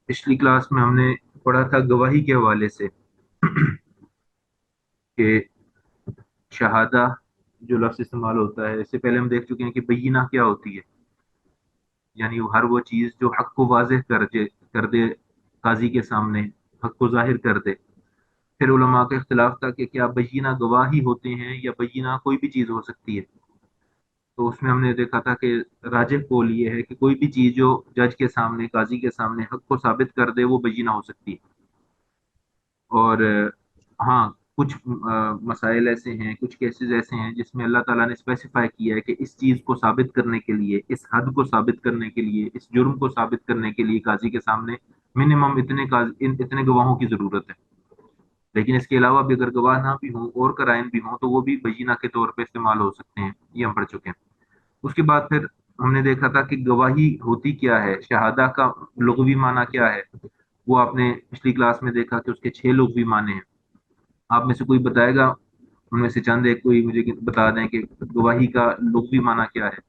پچھلی کلاس میں ہم نے پڑھا تھا گواہی کے حوالے سے کہ شہادہ جو لفظ استعمال ہوتا ہے، اس سے پہلے ہم دیکھ چکے ہیں کہ بینہ کیا ہوتی ہے، یعنی ہر وہ چیز جو حق کو واضح کر دے قاضی کے سامنے، حق کو ظاہر کر دے۔ پھر علماء کا اختلاف تھا کہ کیا بینہ گواہی ہوتے ہیں یا بینہ کوئی بھی چیز ہو سکتی ہے۔ تو اس میں ہم نے دیکھا تھا کہ راجح قول یہ ہے کہ کوئی بھی چیز جو جج کے سامنے، قاضی کے سامنے حق کو ثابت کر دے وہ بینہ ہو سکتی ہے۔ اور ہاں، کچھ مسائل ایسے ہیں، کچھ کیسز ایسے ہیں جس میں اللہ تعالیٰ نے اسپیسیفائی کیا ہے کہ اس چیز کو ثابت کرنے کے لیے، اس حد کو ثابت کرنے کے لیے، اس جرم کو ثابت کرنے کے لیے قاضی کے سامنے منیمم اتنے گواہوں کی ضرورت ہے۔ لیکن اس کے علاوہ بھی اگر گواہ نہ بھی ہوں اور قرائن بھی ہوں تو وہ بھی بینہ کے طور پہ استعمال ہو سکتے ہیں، یہ ہم پڑھ چکے ہیں۔ اس کے بعد پھر ہم نے دیکھا تھا کہ گواہی ہوتی کیا ہے، شہادہ کا لغوی معنی کیا ہے۔ وہ آپ نے پچھلی کلاس میں دیکھا کہ اس کے 6 لغوی معنی ہیں۔ آپ میں سے کوئی بتائے گا، ان میں سے چند ایک کوئی مجھے بتا دیں کہ گواہی کا لغوی معنی کیا ہے؟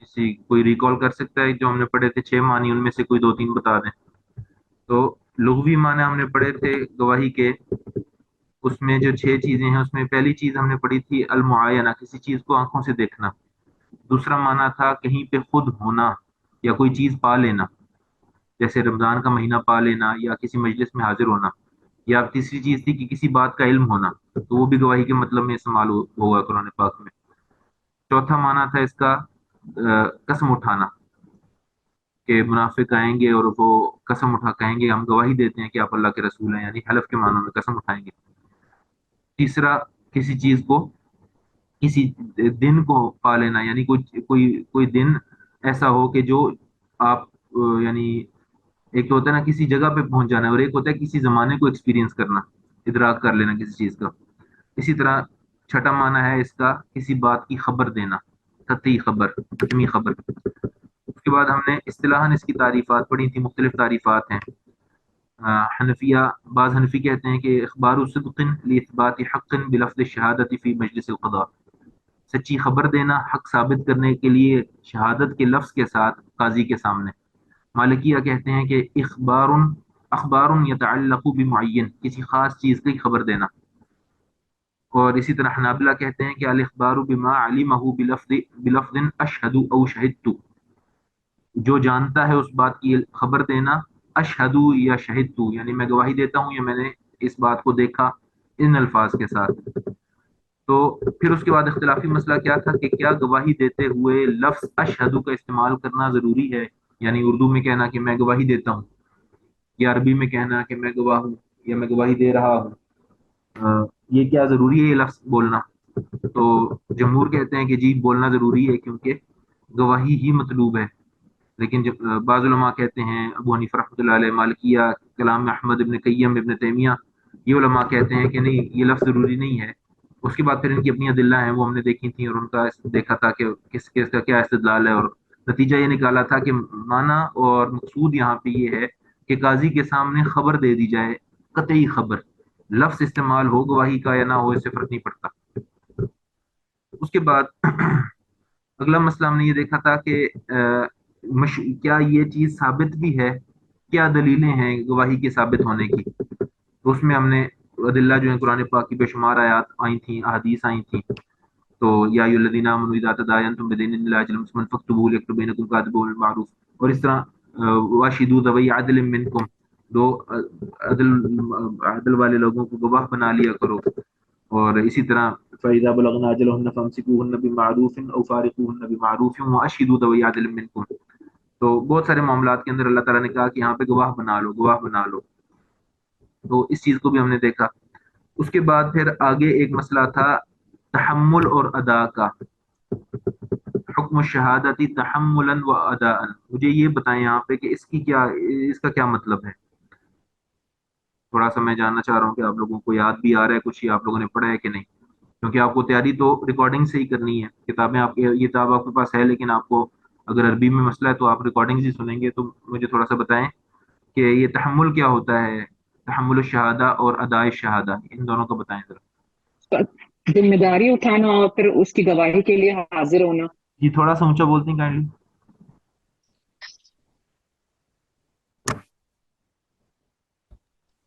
کسی کوئی ریکال کر سکتا ہے؟ جو ہم نے پڑھے تھے 6 معنی، ان میں سے کوئی 2 3 بتا دیں۔ تو لغوی معنی ہم نے پڑھے تھے گواہی کے، اس میں جو 6 چیزیں ہیں، اس میں پہلی چیز ہم نے پڑھی تھی المعاینہ، کسی چیز کو آنکھوں سے دیکھنا۔ دوسرا معنی تھا کہیں پہ خود ہونا یا کوئی چیز پا لینا، جیسے رمضان کا مہینہ پا لینا یا کسی مجلس میں حاضر ہونا۔ یا تیسری چیز تھی کہ کسی بات کا علم ہونا، تو وہ بھی گواہی کے مطلب میں استعمال ہوا قرآن پاک میں۔ چوتھا معنی تھا اس کا قسم اٹھانا، کہ منافق آئیں گے اور وہ قسم اٹھا کہیں گے ہم گواہی دیتے ہیں کہ آپ اللہ کے رسول ہیں، یعنی حلف کے معنوں میں قسم اٹھائیں گے۔ تیسرا، کسی چیز کو، کسی دن کو پا لینا، یعنی کوئی دن ایسا ہو کہ جو آپ یعنی ایک تو ہوتا ہے نا کسی جگہ پہ پہنچ جانا ہے، اور ایک ہوتا ہے کسی زمانے کو ایکسپیرینس کرنا، ادراک کر لینا کسی چیز کا۔ اسی طرح چھٹا معنی ہے اس کا کسی بات کی خبر دینا، قطعی خبر، حتمی خبر۔ اس کے بعد ہم نے اصطلاحاً اس کی تعریفات پڑھی تھی، مختلف تعریفات ہیں۔ حنفیہ، بعض حنفی کہتے ہیں کہ اخبار صدق لاثبات حق بلفظ الشہادت فی مجلس القضاء، سچی خبر دینا حق ثابت کرنے کے لیے شہادت کے لفظ کے ساتھ قاضی کے سامنے۔ مالکیہ کہتے ہیں کہ اخبار یتعلق بمعین، کسی خاص چیز کی خبر دینا۔ اور اسی طرح حنابلہ کہتے ہیں کہ الاخبار بما علمہ بلفظ اشہد او شہدت، جو جانتا ہے اس بات کی خبر دینا، اشہد یا شہدت، یعنی میں گواہی دیتا ہوں یا میں نے اس بات کو دیکھا، ان الفاظ کے ساتھ۔ تو پھر اس کے بعد اختلافی مسئلہ کیا تھا کہ کیا گواہی دیتے ہوئے لفظ اشہد کا استعمال کرنا ضروری ہے، یعنی اردو میں کہنا کہ میں گواہی دیتا ہوں، یا عربی میں کہنا کہ میں گواہ ہوں یا میں گواہی دے رہا ہوں، یہ کیا ضروری ہے یہ لفظ بولنا؟ تو جمہور کہتے ہیں کہ جی بولنا ضروری ہے کیونکہ گواہی ہی مطلوب ہے۔ لیکن جب بعض علماء کہتے ہیں، ابو حنیفہ رحمۃ اللہ علیہ، مالکیہ، کلام میں احمد ابن قیم، ابن تیمیہ، یہ علماء کہتے ہیں کہ نہیں، یہ لفظ ضروری نہیں ہے۔ اس کے بعد پھر ان کی اپنی ادلہ ہیں، وہ ہم نے دیکھی تھیں، اور ان کا دیکھا تھا کہ کس کس کا کیا استدلال ہے، اور نتیجہ یہ نکالا تھا کہ معنی اور مقصود یہاں پہ یہ ہے کہ قاضی کے سامنے خبر دے دی جائے، قطعی خبر، لفظ استعمال ہو گواہی کا یا نہ ہو، اس سے فرق نہیں پڑتا۔ اس کے بعد اگلا مسئلہ ہم نے یہ دیکھا تھا کہ کیا یہ چیز ثابت بھی ہے، کیا دلیلیں ہیں گواہی کے ثابت ہونے کی؟ تو اس میں ہم نے ادلہ جو ہیں قرآن پاک کی بے شمار آیات آئی تھیں، احادیث آئی تھیں۔ تو یا ایھا الذین آمنوا اذا تداینتم بدین الی اجل مسمى فاکتبوہ لیکتب بینکم کاتب بالمعروف، اور اس طرح واشہدوا ذوی عدل منکم، دو عدل عدل والے لوگوں کو گواہ بنا لیا کرو۔ اور اسی طرح فَإِذَا بَلَغْنَ أَجَلَهُنَّ فَأَمْسِكُوهُنَّ بِمَعْرُوفٍ أَوْ فَارِقُوهُنَّ بِمَعْرُوفٍ وَأَشْهِدُوا ذَوِي عَدْلٍ مِّنكُمْ۔ تو بہت سارے معاملات کے اندر اللہ تعالیٰ نے کہا کہ یہاں پہ گواہ بنا لو، گواہ بنا لو۔ تو اس چیز کو بھی ہم نے دیکھا۔ اس کے بعد پھر آگے ایک مسئلہ تھا تحمل اور ادا کا، حکم الشہادتی تحملا و اداء۔ مجھے یہ بتائیں یہاں پہ کہ اس کا کیا مطلب ہے؟ تھوڑا سا میں جاننا چاہ رہا ہوں کہ آپ لوگوں کو یاد بھی آ رہا ہے کچھ، یہ آپ لوگوں نے پڑھا ہے کہ نہیں، کیونکہ آپ کو تیاری تو ریکارڈنگ سے ہی کرنی ہے۔ کتابیں آپ یہ کتاب آپ کے پاس ہے، لیکن آپ کو اگر عربی میں مسئلہ ہے تو آپ ریکارڈنگ ہی سنیں گے۔ تو مجھے تھوڑا سا بتائیں کہ یہ تحمل کیا ہوتا ہے، تحمل الشہادہ اور اداء الشہادہ، ان دونوں کو بتائیں ذرا۔ ذمہ داری اٹھانا اور پھر اس کی گواہی کے لیے حاضر ہونا۔ جی تھوڑا سا اونچا بولتے ہیں کائنڈلی۔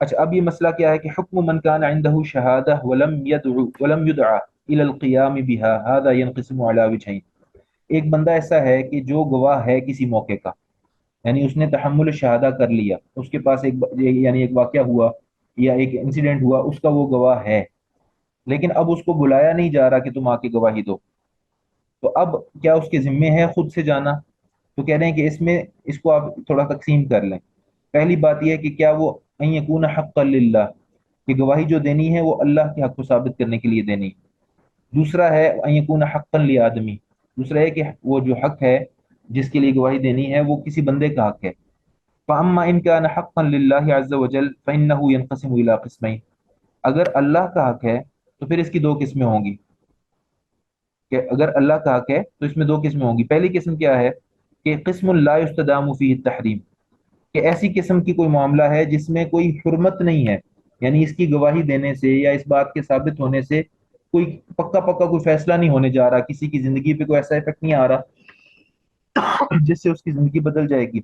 اچھا اب یہ مسئلہ کیا ہے کہ حکم من کان عنده شہادہ ولم يدعى الى القيام بها هذا ينقسم على وجهين. ایک بندہ ایسا ہے کہ جو گواہ ہے کسی موقع کا، یعنی اس نے تحمل شہادہ کر لیا، اس کے پاس یعنی ایک واقعہ ہوا یا ایک انسیڈنٹ ہوا، اس کا وہ گواہ ہے، لیکن اب اس کو بلایا نہیں جا رہا کہ تم آ کے گواہی دو. تو اب کیا اس کے ذمے ہے خود سے جانا؟ تو کہہ رہے ہیں کہ اس میں اس کو آپ تھوڑا تقسیم کر لیں. پہلی بات یہ ہے کہ کیا وہ ان یکون حقا للہ، کہ گواہی جو دینی ہے وہ اللہ کے حق کو ثابت کرنے کے لیے دینی. دوسرا ہے ان یکون حقا لآدمی، دوسرا ہے کہ وہ جو حق ہے جس کے لیے گواہی دینی ہے وہ کسی بندے کا حق ہے. فاما ان كان حقا للہ عز وجل فانه ينقسم الى قسمين. اگر اللہ کا حق ہے تو پھر اس کی دو قسمیں ہوں گی، کہ اگر اللہ کا حق ہے تو اس میں دو قسمیں ہوں گی. پہلی قسم کیا ہے کہ قسم لا يستدام فيه التحریم، کہ ایسی قسم کی کوئی معاملہ ہے جس میں کوئی حرمت نہیں ہے، یعنی اس کی گواہی دینے سے یا اس بات کے ثابت ہونے سے کوئی پکا پکا کوئی فیصلہ نہیں ہونے جا رہا، کسی کی زندگی پہ کوئی ایسا افیکٹ نہیں آ رہا جس سے اس کی زندگی بدل جائے گی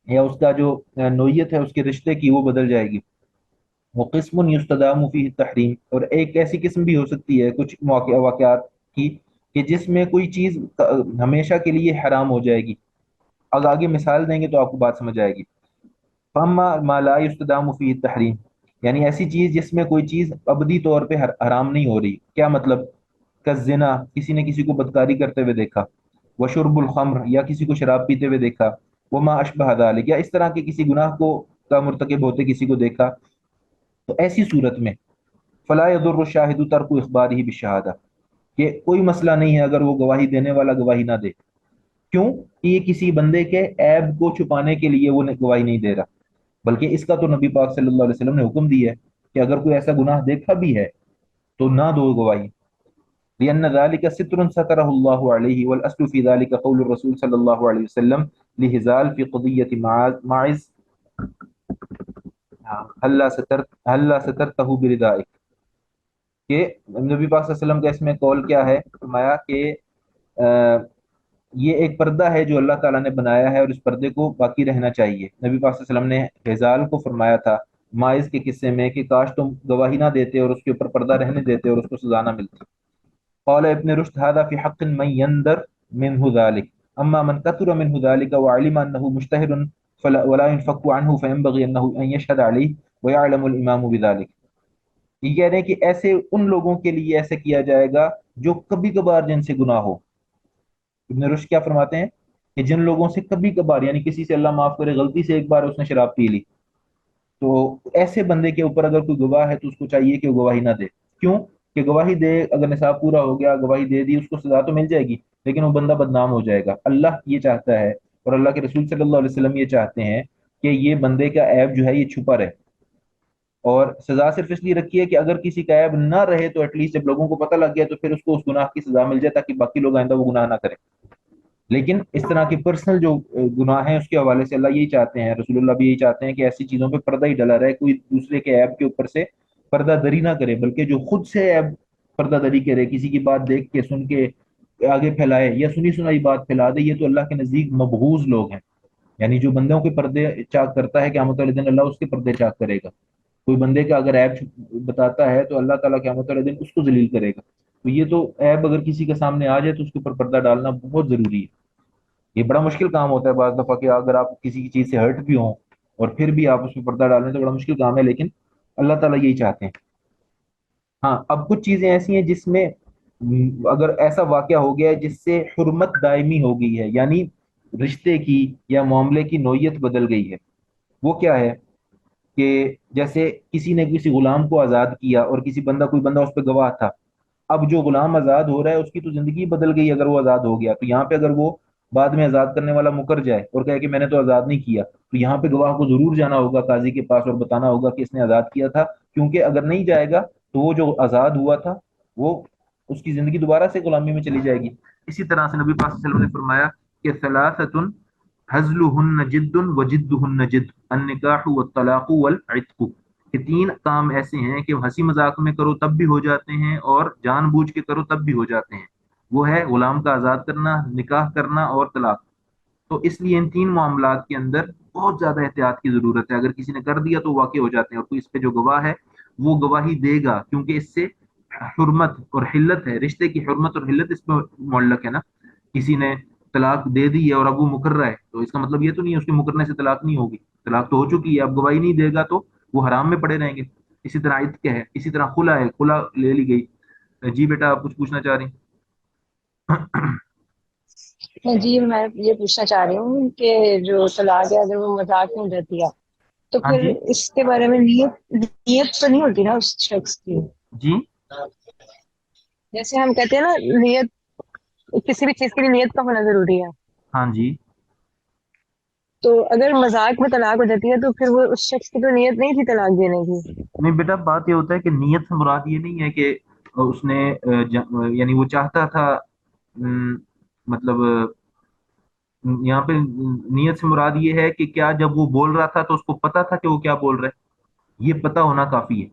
یا اس کا جو نوعیت ہے اس کے رشتے کی وہ بدل جائے گی. وہ قسم یستدام فیہ التحریم، اور ایک ایسی قسم بھی ہو سکتی ہے کچھ واقعات کی کہ جس میں کوئی چیز ہمیشہ کے لیے حرام ہو جائے گی. اب آگے مثال دیں گے تو آپ کو بات سمجھ آئے گی. فاما ما لا یستدام فیہ التحریم، یعنی ایسی چیز جس میں کوئی چیز ابدی طور پہ حرام نہیں ہو رہی. کیا مطلب؟ کالزنا، کسی نے کسی کو بدکاری کرتے ہوئے دیکھا، وشرب الخمر، یا کسی کو شراب پیتے ہوئے دیکھا، وما اشبہ ذلک، یا اس طرح کے کسی گناہ کو کا مرتکب ہوتے کسی کو دیکھا. تو ایسی صورت میں فلا يضر الشاہد ترک اخبارہ بالشہادہ، کہ کوئی مسئلہ نہیں ہے اگر وہ گواہی دینے والا گواہی نہ دے. کیوں؟ کہ یہ کسی بندے کے عیب کو چھپانے کے لیے وہ گواہی نہیں دے رہا، بلکہ اس کا تو نبی پاک صلی اللہ علیہ وسلم نے حکم دیا ہے کہ اگر کوئی ایسا گناہ دیکھا بھی ہے تو نہ دو گواہی. لأن ذلك ستر ستره الله عليه، والأصل في ذلك قول الرسول صلی اللہ علیہ وسلم لہزال فی قضیت معز ہلا سترتہ بردائک، کہ نبی پاک صلی اللہ علیہ وسلم کا اس میں قول کیا ہے، فرمایا کہ یہ ایک پردہ ہے جو اللہ تعالیٰ نے بنایا ہے اور اس پردے کو باقی رہنا چاہیے. نبی پاک صلی اللہ علیہ وسلم نے ہزال کو فرمایا تھا ماعز کے قصے میں کہ کاش تم گواہی نہ دیتے اور اس کے اوپر پردہ رہنے دیتے اور اس کو سزا نہ ملتی. قال ابن رشد هذا في حق من يندر منه ذلك، اما من كثر منه ذلك وعلم انه مجتهد ولا ينفك عنه فينبغي انه ان يشهد عليه ويعلم الامام بذلك. یہ کہہ رہے ہیں کہ ایسے ان لوگوں کے لیے ایسے کیا جائے گا جو کبھی کبھار جن سے گناہ ہو. ابن رشد کیا فرماتے ہیں کہ جن لوگوں سے کبھی کبھار، یعنی کسی سے اللہ معاف کرے غلطی سے ایک بار اس نے شراب پی لی، تو ایسے بندے کے اوپر اگر کوئی گواہ ہے تو اس کو چاہیے کہ وہ گواہی نہ دے. کیوں؟ کہ گواہی دے، اگر نصاب پورا ہو گیا گواہی دے دی، اس کو سزا تو مل جائے گی لیکن وہ بندہ بدنام ہو جائے گا. اللہ یہ چاہتا ہے اور اللہ کے رسول صلی اللہ علیہ وسلم یہ چاہتے ہیں کہ یہ بندے کا عیب جو ہے یہ چھپا رہے. اور سزا صرف اس لیے رکھی ہے کہ اگر کسی کا عیب نہ رہے تو ایٹ لیسٹ جب لوگوں کو پتہ لگ گیا تو پھر اس کو اس گناہ کی سزا مل جائے تاکہ باقی لوگ آئندہ وہ گناہ نہ کریں. لیکن اس طرح کے پرسنل جو گناہ ہیں اس کے حوالے سے اللہ یہی چاہتے ہیں، رسول اللہ بھی یہی چاہتے ہیں کہ ایسی چیزوں پہ پردہ ہی ڈلا رہے، کوئی دوسرے کے عیب کے اوپر سے پردہ دری نہ کرے، بلکہ جو خود سے عیب پردہ دری کرے، کسی کی بات دیکھ کے سن کے آگے پھیلائے یا سنی سنائی بات پھیلا دے، یہ تو اللہ کے نزدیک مبغوض لوگ ہیں. یعنی جو بندوں کے پردے چاک کرتا ہے قیامت والے دن اللہ اس کے پردے چاک کرے گا. کوئی بندے کا اگر عیب بتاتا ہے تو اللہ تعالیٰ قیامت والے دن اس کو ذلیل کرے گا. تو یہ تو عیب اگر کسی کے سامنے آ جائے تو اس کے اوپر پردہ ڈالنا بہت ضروری ہے. یہ بڑا مشکل کام ہوتا ہے بعض دفعہ کہ اگر آپ کسی کی چیز سے ہرٹ بھی ہوں اور پھر بھی آپ اس میں پردہ ڈالیں تو بڑا مشکل کام ہے، لیکن اللہ تعالیٰ یہی چاہتے ہیں. ہاں اب کچھ چیزیں ایسی ہیں جس میں اگر ایسا واقعہ ہو گیا ہے جس سے حرمت دائمی ہو گئی ہے، یعنی رشتے کی یا معاملے کی نوعیت بدل گئی ہے. وہ کیا ہے کہ جیسے کسی نے کسی غلام کو آزاد کیا اور کسی بندہ کوئی بندہ اس پہ گواہ تھا. اب جو غلام آزاد ہو رہا ہے اس کی تو زندگی بدل گئی اگر وہ آزاد ہو گیا. تو یہاں پہ اگر وہ بعد میں آزاد کرنے والا مکر جائے اور کہے کہ میں نے تو آزاد نہیں کیا، تو یہاں پہ گواہ کو ضرور جانا ہوگا قاضی کے پاس اور بتانا ہوگا کہ اس نے آزاد کیا تھا، کیونکہ اگر نہیں جائے گا تو وہ جو آزاد ہوا تھا وہ اس کی زندگی دوبارہ سے غلامی میں چلی جائے گی. اسی طرح سے نبی پاک صلی اللہ علیہ وسلم نے فرمایا کہ ثلاثۃ ہزلہن جد وجدہن جد، النکاح والطلاق والعتق، کہ تین کام ایسے ہیں کہ ہنسی مذاق میں کرو تب بھی ہو جاتے ہیں اور جان بوجھ کے کرو تب بھی ہو جاتے ہیں. وہ ہے غلام کا آزاد کرنا، نکاح کرنا اور طلاق. تو اس لیے ان تین معاملات کے اندر بہت زیادہ احتیاط کی ضرورت ہے. اگر کسی نے کر دیا تو واقع ہو جاتے ہیں, اور کوئی اس پہ جو گواہ ہے وہ گواہی دے گا, کیونکہ اس سے حرمت اور حلت ہے, رشتے کی حرمت اور حلت اس میں معلق ہے نا. کسی نے طلاق دے دی ہے اور اب وہ مقررہ ہے, تو اس کا مطلب یہ تو نہیں ہے اس کے مقررنے سے طلاق نہیں ہوگی, طلاق تو ہو چکی ہے, اب گواہی نہیں دے گا تو وہ حرام میں پڑے رہیں گے. اسی طرح عتق ہے, اسی طرح خلا ہے, خلا لے لی گئی. جی بیٹا آپ کچھ پوچھنا چاہ رہی ہیں؟ جی میں یہ پوچھنا چاہ رہی ہوں کہ جو طلاق ہے اگر وہ مذاق میں ہو جاتی ہے تو ہاں پھر جی. اس کے بارے میں نیت تو نہیں ہوتی نا اس شخص کی؟ جی جیسے ہم کہتے ہیں نا نیت، کسی بھی چیز کے لیے نیت کا ہونا ضروری ہے، ہاں جی. تو اگر مذاق میں طلاق ہو جاتی ہے تو پھر وہ اس شخص کی تو نیت نہیں تھی طلاق دینے کی؟ نہیں بیٹا بات یہ ہوتا ہے کہ نیت سے مراد یہ نہیں ہے کہ اس نے یعنی وہ چاہتا تھا, مطلب یہاں پہ نیت سے مراد یہ ہے کہ کیا جب وہ بول رہا تھا تو اس کو پتا تھا کہ وہ کیا بول رہا ہے, یہ پتا ہونا کافی ہے.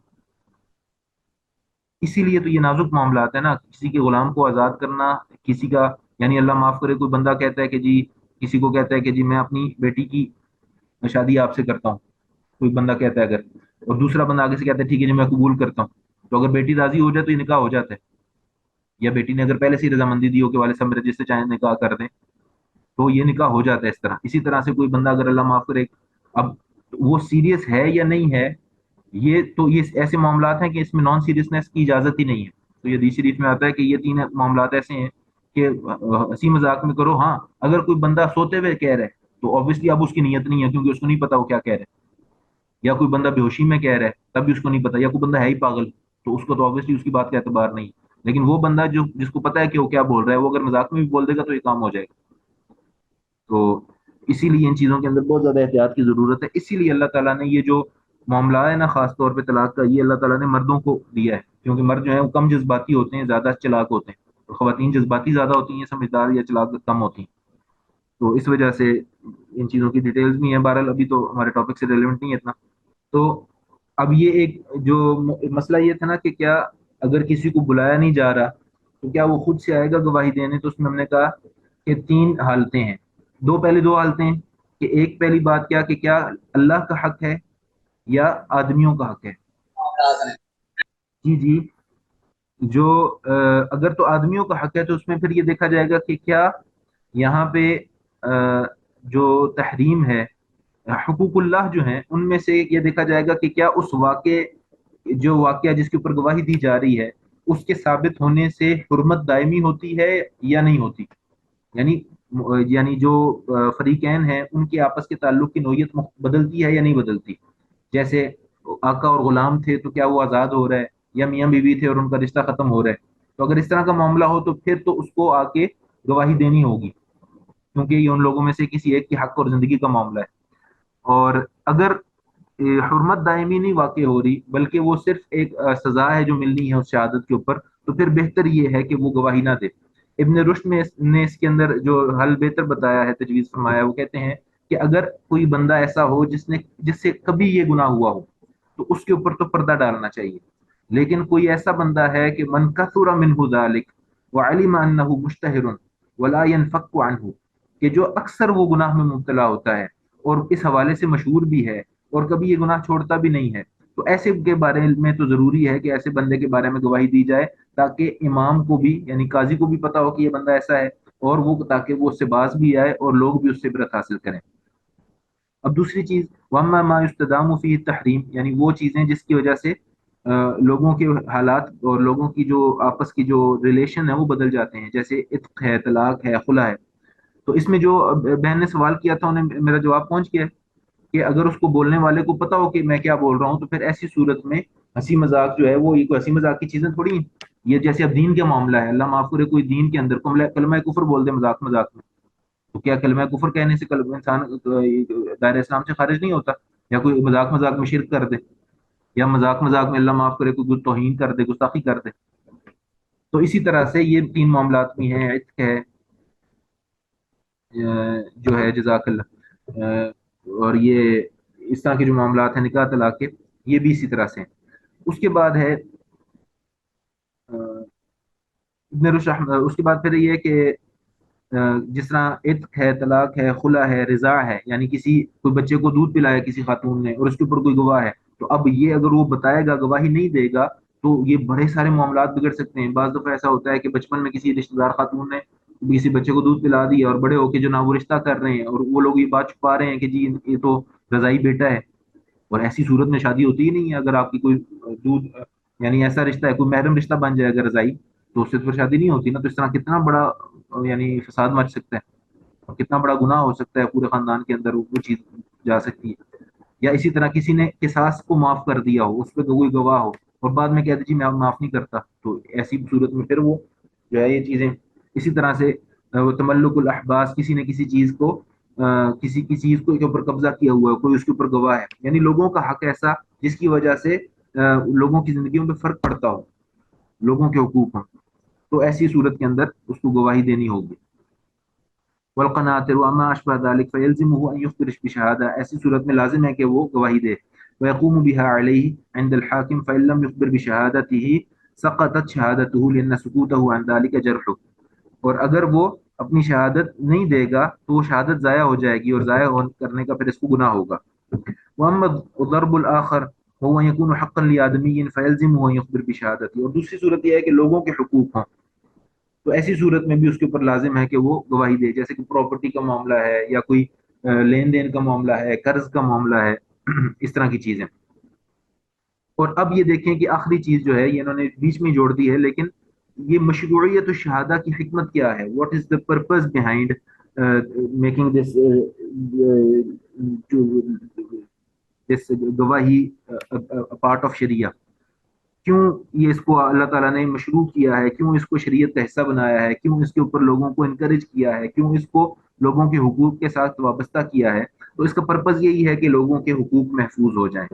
اسی لیے تو یہ نازک معاملات ہے نا, کسی کے غلام کو آزاد کرنا, کسی کا, یعنی اللہ معاف کرے کوئی بندہ کہتا ہے کہ جی, کسی کو کہتا ہے کہ جی میں اپنی بیٹی کی شادی آپ سے کرتا ہوں, کوئی بندہ کہتا ہے اگر, اور دوسرا بندہ آگے سے کہتا ہے ٹھیک ہے جی میں قبول کرتا ہوں, تو اگر بیٹی راضی ہو جائے تو یہ نکاح ہو جاتا ہے. یا بیٹی نے اگر پہلے سے ہی رضامندی دی ہو کہ والد صاحب میرے جس سے چاہیں نکاح کر دیں, تو یہ نکاح ہو جاتا ہے اس طرح. اسی طرح سے کوئی بندہ اگر اللہ معاف کرے, اب وہ سیریس ہے یا نہیں ہے, یہ تو یہ ایسے معاملات ہیں کہ اس میں نان سیریسنس کی اجازت ہی نہیں ہے. تو یہ حدیث شریف میں آتا ہے کہ یہ تین معاملات ایسے ہیں کہ ہنسی مذاق میں کرو. ہاں اگر کوئی بندہ سوتے ہوئے کہہ رہا ہے تو obviously اب اس کی نیت نہیں ہے, کیونکہ اس کو نہیں پتا وہ کیا کہہ رہا ہے. یا کوئی بندہ بے ہوشی میں کہہ رہا ہے تب بھی اس کو نہیں پتا, یا کوئی بندہ ہے ہی پاگل, تو اس کو تو obviously اس کی بات کا اعتبار نہیں. لیکن وہ بندہ جو جس کو پتا ہے کہ وہ کیا بول رہا ہے, وہ اگر مذاق میں بھی بول دے گا تو یہ کام ہو جائے گا. تو اسی لیے ان چیزوں کے اندر بہت زیادہ احتیاط کی ضرورت ہے. اسی لیے اللہ تعالیٰ نے یہ جو معاملہ ہے نا, خاص طور پہ طلاق کا, یہ اللہ تعالیٰ نے مردوں کو دیا ہے, کیونکہ مرد جو ہیں وہ کم جذباتی ہوتے ہیں, زیادہ چلاک ہوتے ہیں, اور خواتین جذباتی زیادہ ہوتی ہیں, سمجھدار یا چلاک کم ہوتی ہیں. تو اس وجہ سے ان چیزوں کی ڈیٹیلز بھی ہیں. بہرحال ابھی تو ہمارے ٹاپک سے ریلیونٹ نہیں ہے اتنا. تو اب یہ ایک جو مسئلہ یہ تھا نا کہ کیا اگر کسی کو بلایا نہیں جا رہا تو کیا وہ خود سے آئے گا گواہی دینے, تو اس میں ہم نے کہا کہ تین حالتیں ہیں. پہلی دو حالتیں ہیں کہ ایک پہلی بات کیا کہ کیا اللہ کا حق ہے یا آدمیوں کا حق ہے. جی جی. جو اگر تو آدمیوں کا حق ہے تو اس میں پھر یہ دیکھا جائے گا کہ کیا یہاں پہ جو تحریم ہے, حقوق اللہ جو ہیں ان میں سے یہ دیکھا جائے گا کہ کیا اس جو واقعہ جس کے اوپر گواہی دی جا رہی ہے اس کے ثابت ہونے سے حرمت دائمی ہوتی ہے یا نہیں ہوتی. یعنی جو فریقین ہیں ان کے آپس کے تعلق کی نوعیت بدلتی ہے یا نہیں بدلتی. جیسے آقا اور غلام تھے تو کیا وہ آزاد ہو رہا ہے, یا میاں بیوی تھے اور ان کا رشتہ ختم ہو رہا ہے. تو اگر اس طرح کا معاملہ ہو تو پھر تو اس کو آ کے گواہی دینی ہوگی, کیونکہ یہ ان لوگوں میں سے کسی ایک کے حق اور زندگی کا معاملہ ہے. اور اگر حرمت دائمی نہیں واقع ہو رہی بلکہ وہ صرف ایک سزا ہے جو ملنی ہے اس شہادت کے اوپر, تو پھر بہتر یہ ہے کہ وہ گواہی نہ دے. ابن رشد نے اس کے اندر جو حل بہتر بتایا ہے, تجویز فرمایا, وہ کہتے ہیں کہ اگر کوئی بندہ ایسا ہو جس سے کبھی یہ گناہ ہوا ہو تو اس کے اوپر تو پردہ ڈالنا چاہیے. لیکن کوئی ایسا بندہ ہے کہ من کثر منہ ذلک وعلم انہ مشتہر ولا ينفك عنہ, کہ جو اکثر وہ گناہ میں مبتلا ہوتا ہے اور اس حوالے سے مشہور بھی ہے اور کبھی یہ گناہ چھوڑتا بھی نہیں ہے, تو ایسے کے بارے میں تو ضروری ہے کہ ایسے بندے کے بارے میں گواہی دی جائے, تاکہ امام کو بھی یعنی قاضی کو بھی پتا ہو کہ یہ بندہ ایسا ہے, اور وہ تاکہ وہ اس سے باز بھی آئے اور لوگ بھی اس سے عبرت حاصل کریں. اب دوسری چیز, وَأَمَّا مَا يُسْتَدَامُ فِيهِ التَّحْرِيمُ, یعنی وہ چیزیں جس کی وجہ سے لوگوں کے حالات اور لوگوں کی جو آپس کی جو ریلیشن ہے وہ بدل جاتے ہیں, جیسے عتق ہے, طلاق ہے, خلا ہے. تو اس میں جو بہن نے سوال کیا تھا انہیں میرا جواب پہنچ گیا کہ اگر اس کو بولنے والے کو پتا ہو کہ میں کیا بول رہا ہوں تو پھر ایسی صورت میں ہنسی مذاق جو ہے وہ کوئی ہنسی مذاق کی چیزیں تھوڑی ہیں. یہ جیسے اب دین کا معاملہ ہے, اللہ معاف کرے کوئی دین کے اندر کلمہ کفر بول دے مذاق مذاق میں, تو کیا کلمہ کفر کہنے سے انسان دائرہ اسلام سے خارج نہیں ہوتا؟ یا کوئی مذاق مذاق میں شرک کر دے, یا مذاق مذاق میں اللہ معاف کرے کوئی توہین کر دے, گستاخی کر دے. تو اسی طرح سے یہ تین معاملات بھی ہیں, عتق ہے جو ہے, جزاک اللہ, اور یہ اس طرح کے جو معاملات ہیں نکاح طلاق کے, یہ بھی اسی طرح سے ہیں. اس کے بعد ہے ابن رشد, اس کے بعد پھر یہ ہے کہ جس طرح عتق ہے، طلاق ہے، خلا ہے، رضاع ہے، یعنی کسی کوئی بچے کو دودھ پلایا کسی خاتون نے اور اس کے اوپر کوئی گواہ ہے، تو اب یہ اگر وہ بتائے گا، گواہی نہیں دے گا، تو یہ بڑے سارے معاملات بگڑ سکتے ہیں۔ بعض دفعہ ایسا ہوتا ہے کہ بچپن میں کسی رشتہ دار خاتون نے کسی بچے کو دودھ پلا دیا، اور بڑے ہو کے جو نہ وہ رشتہ کر رہے ہیں اور وہ لوگ یہ بات چھپا رہے ہیں کہ جی یہ تو رضائی بیٹا ہے، اور ایسی صورت میں شادی ہوتی ہی نہیں ہے۔ اگر آپ کی کوئی دودھ یعنی ایسا رشتہ ہے، کوئی محرم رشتہ بن جائے اگر رضائی، تو اس سے پھر شادی نہیں ہوتی نا۔ تو اس طرح کتنا بڑا یعنی فساد مچ سکتا ہے، اور کتنا بڑا گناہ ہو سکتا ہے، پورے خاندان کے اندر وہ چیز جا سکتی ہے۔ یا اسی طرح کسی نے قصاص کو معاف کر دیا ہو، اس پہ کوئی گواہ ہو، اور بعد میں کہتے جی میں معاف نہیں کرتا، تو ایسی صورت میں پھر وہ جو ہے یہ چیزیں اسی طرح سے وہ تملک الاحباس، کسی نے کسی چیز کو کسی کی چیز کو کے اوپر قبضہ کیا ہوا ہے، کوئی اس کے اوپر گواہ ہے، یعنی لوگوں کا حق ایسا جس کی وجہ سے لوگوں کی زندگیوں پہ فرق پڑتا ہو، لوگوں کے حقوق ہوں، تو ایسی صورت کے اندر اس کو گواہی دینی ہوگی۔ والقناطر وما اشبه ذلك فيلزمه ان يخبر بشهاده، ایسی صورت میں لازم ہے کہ وہ گواہی دے۔ ويقوم بها عليه عند الحاكم فان لم يخبر بشهادته سقطت شهادته لان سكوته عن ذلك جرح، اور اگر وہ اپنی شہادت نہیں دے گا تو وہ شہادت ضائع ہو جائے گی، اور ضائع کرنے کا پھر اس کو گناہ ہوگا۔ واما الضرب الاخر هو يكون حقا لآدمی فيلزمه ان يخبر بشهادته، اور دوسری صورت یہ ہے کہ لوگوں کے حقوق ہوں، تو ایسی صورت میں بھی اس کے اوپر لازم ہے کہ وہ گواہی دے، جیسے کہ پراپرٹی کا معاملہ ہے، یا کوئی لین دین کا معاملہ ہے، قرض کا معاملہ ہے، اس طرح کی چیزیں۔ اور اب یہ دیکھیں کہ آخری چیز جو ہے یہ انہوں نے بیچ میں جوڑ دی ہے، لیکن یہ مشروعیت الشہادہ کی حکمت کیا ہے، what is the purpose behind making this گواہی پارٹ آف شریعہ، کیوں یہ اس کو اللہ تعالیٰ نے مشروع کیا ہے، کیوں اس کو شریعت کا حصہ بنایا ہے، کیوں اس کے اوپر لوگوں کو انکریج کیا ہے، کیوں اس کو لوگوں کے حقوق کے ساتھ وابستہ کیا ہے؟ تو اس کا پرپز یہی ہے کہ لوگوں کے حقوق محفوظ ہو جائیں،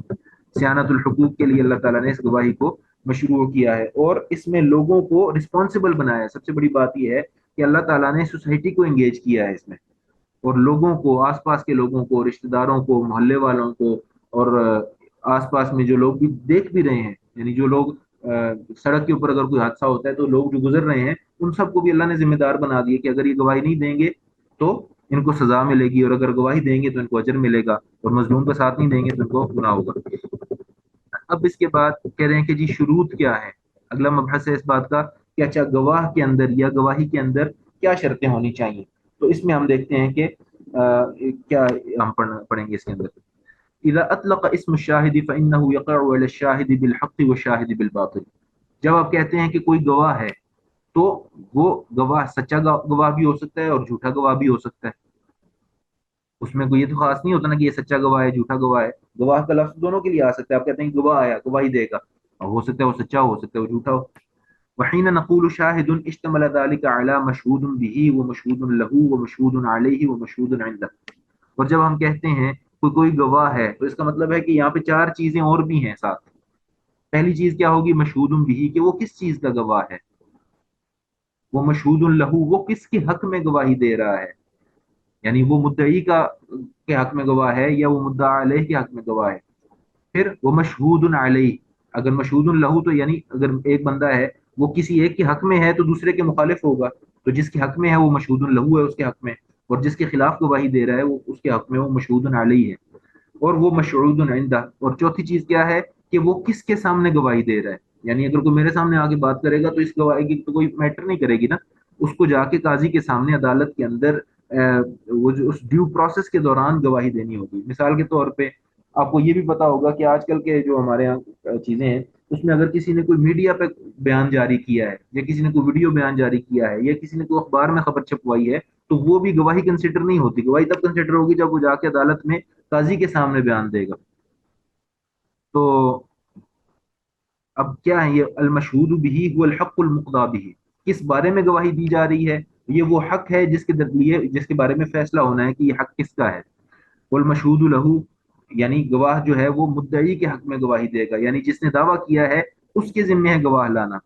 سیانت الحقوق کے لیے اللہ تعالیٰ نے اس گواہی کو مشروع کیا ہے، اور اس میں لوگوں کو رسپانسبل بنایا ہے۔ سب سے بڑی بات یہ ہے کہ اللہ تعالیٰ نے سوسائٹی کو انگیج کیا ہے اس میں، اور لوگوں کو، آس پاس کے لوگوں کو، رشتہ داروں کو، محلے والوں کو، اور آس پاس میں جو لوگ بھی دیکھ بھی رہے ہیں، یعنی جو لوگ سڑک کے اوپر اگر کوئی حادثہ ہوتا ہے تو لوگ جو گزر رہے ہیں ان سب کو بھی اللہ نے ذمہ دار بنا دیا کہ اگر یہ گواہی نہیں دیں گے تو ان کو سزا ملے گی، اور اگر گواہی دیں گے تو ان کو اجر ملے گا، اور مظلوم کا ساتھ نہیں دیں گے تو ان کو گناہ ہوگا۔ اب اس کے بعد کہہ رہے ہیں کہ جی شروط کیا ہے، اگلا مبحث ہے اس بات کا کہ اچھا گواہ کے اندر یا گواہی کے اندر کیا شرطیں ہونی چاہیے۔ تو اس میں ہم دیکھتے ہیں کہ کیا ہم پڑھیں گے اس کے اندر۔ اذا اطلق اسم الشاہد فانه يقع على الشاہد بالحق والشاہد بالباطل، جب آپ کہتے ہیں کہ کوئی گواہ ہے تو وہ گواہ سچا گواہ بھی ہو سکتا ہے اور جھوٹا گواہ بھی ہو سکتا ہے، اس میں کوئی یہ تو خاص نہیں ہوتا نا کہ یہ سچا گواہ ہے جھوٹا گواہ ہے، گواہ کا لفظ دونوں کے لیے آ سکتا ہے۔ آپ کہتے ہیں کہ گواہ آیا گواہی دے گا، اور ہو سکتا ہے وہ سچا ہو سکتا ہے وہ جھوٹا ہو۔ وحين نقول شاهد اشتمل ذلك على مشهود به ومشهود له ومشهود عليه ومشهود عنده، اور جب ہم کہتے ہیں کوئی گواہ ہے تو اس کا مطلب ہے کہ یہاں پہ چار چیزیں اور بھی ہیں ساتھ۔ پہلی چیز کیا ہوگی؟ مشہود به، کہ وہ کس چیز کا گواہ ہے، وہ مشہود له، وہ کس کے حق میں گواہی دے رہا ہے، یعنی وہ مدعی کا کے حق میں گواہ ہے یا وہ مدعا علیہ کے حق میں گواہ ہے۔ پھر وہ مشہود علیہ، اگر مشہود لہو تو یعنی اگر ایک بندہ ہے وہ کسی ایک کے حق میں ہے تو دوسرے کے مخالف ہوگا، تو جس کے حق میں ہے وہ مشہود لہو ہے اس کے حق میں، اور جس کے خلاف گواہی دے رہا ہے وہ اس کے حق میں وہ مشہود علیہ ہے، اور وہ مشہود عندہ۔ اور چوتھی چیز کیا ہے کہ وہ کس کے سامنے گواہی دے رہا ہے، یعنی اگر کوئی میرے سامنے آ کے بات کرے گا تو اس گواہی کی تو کوئی میٹر نہیں کرے گی نا، اس کو جا کے قاضی کے سامنے عدالت کے اندر وہ جو اس ڈیو پروسیس کے دوران گواہی دینی ہوگی۔ مثال کے طور پہ آپ کو یہ بھی پتا ہوگا کہ آج کل کے جو ہمارے یہاں چیزیں ہیں اس میں اگر کسی نے کوئی میڈیا پہ بیان جاری کیا ہے، یا کسی نے کوئی ویڈیو بیان جاری کیا ہے، یا کسی نے کوئی اخبار میں خبر چھپوائی ہے، تو وہ بھی گواہی کنسیڈر نہیں ہوتی۔ گواہی تب کنسیڈر ہوگی جب وہ جا کے عدالت میں قاضی کے سامنے بیان دے گا۔ تو اب کیا ہے یہ المشہود به هو الحق المقضى به، کس بارے میں گواہی دی جا رہی ہے؟ یہ وہ حق ہے جس کے لیے جس کے بارے میں فیصلہ ہونا ہے کہ یہ حق کس کا ہے۔ والمشہود له، یعنی گواہ جو ہے وہ مدعی کے حق میں گواہی دے گا، یعنی جس نے دعویٰ کیا ہے اس کے ذمہ ہے گواہ لانا۔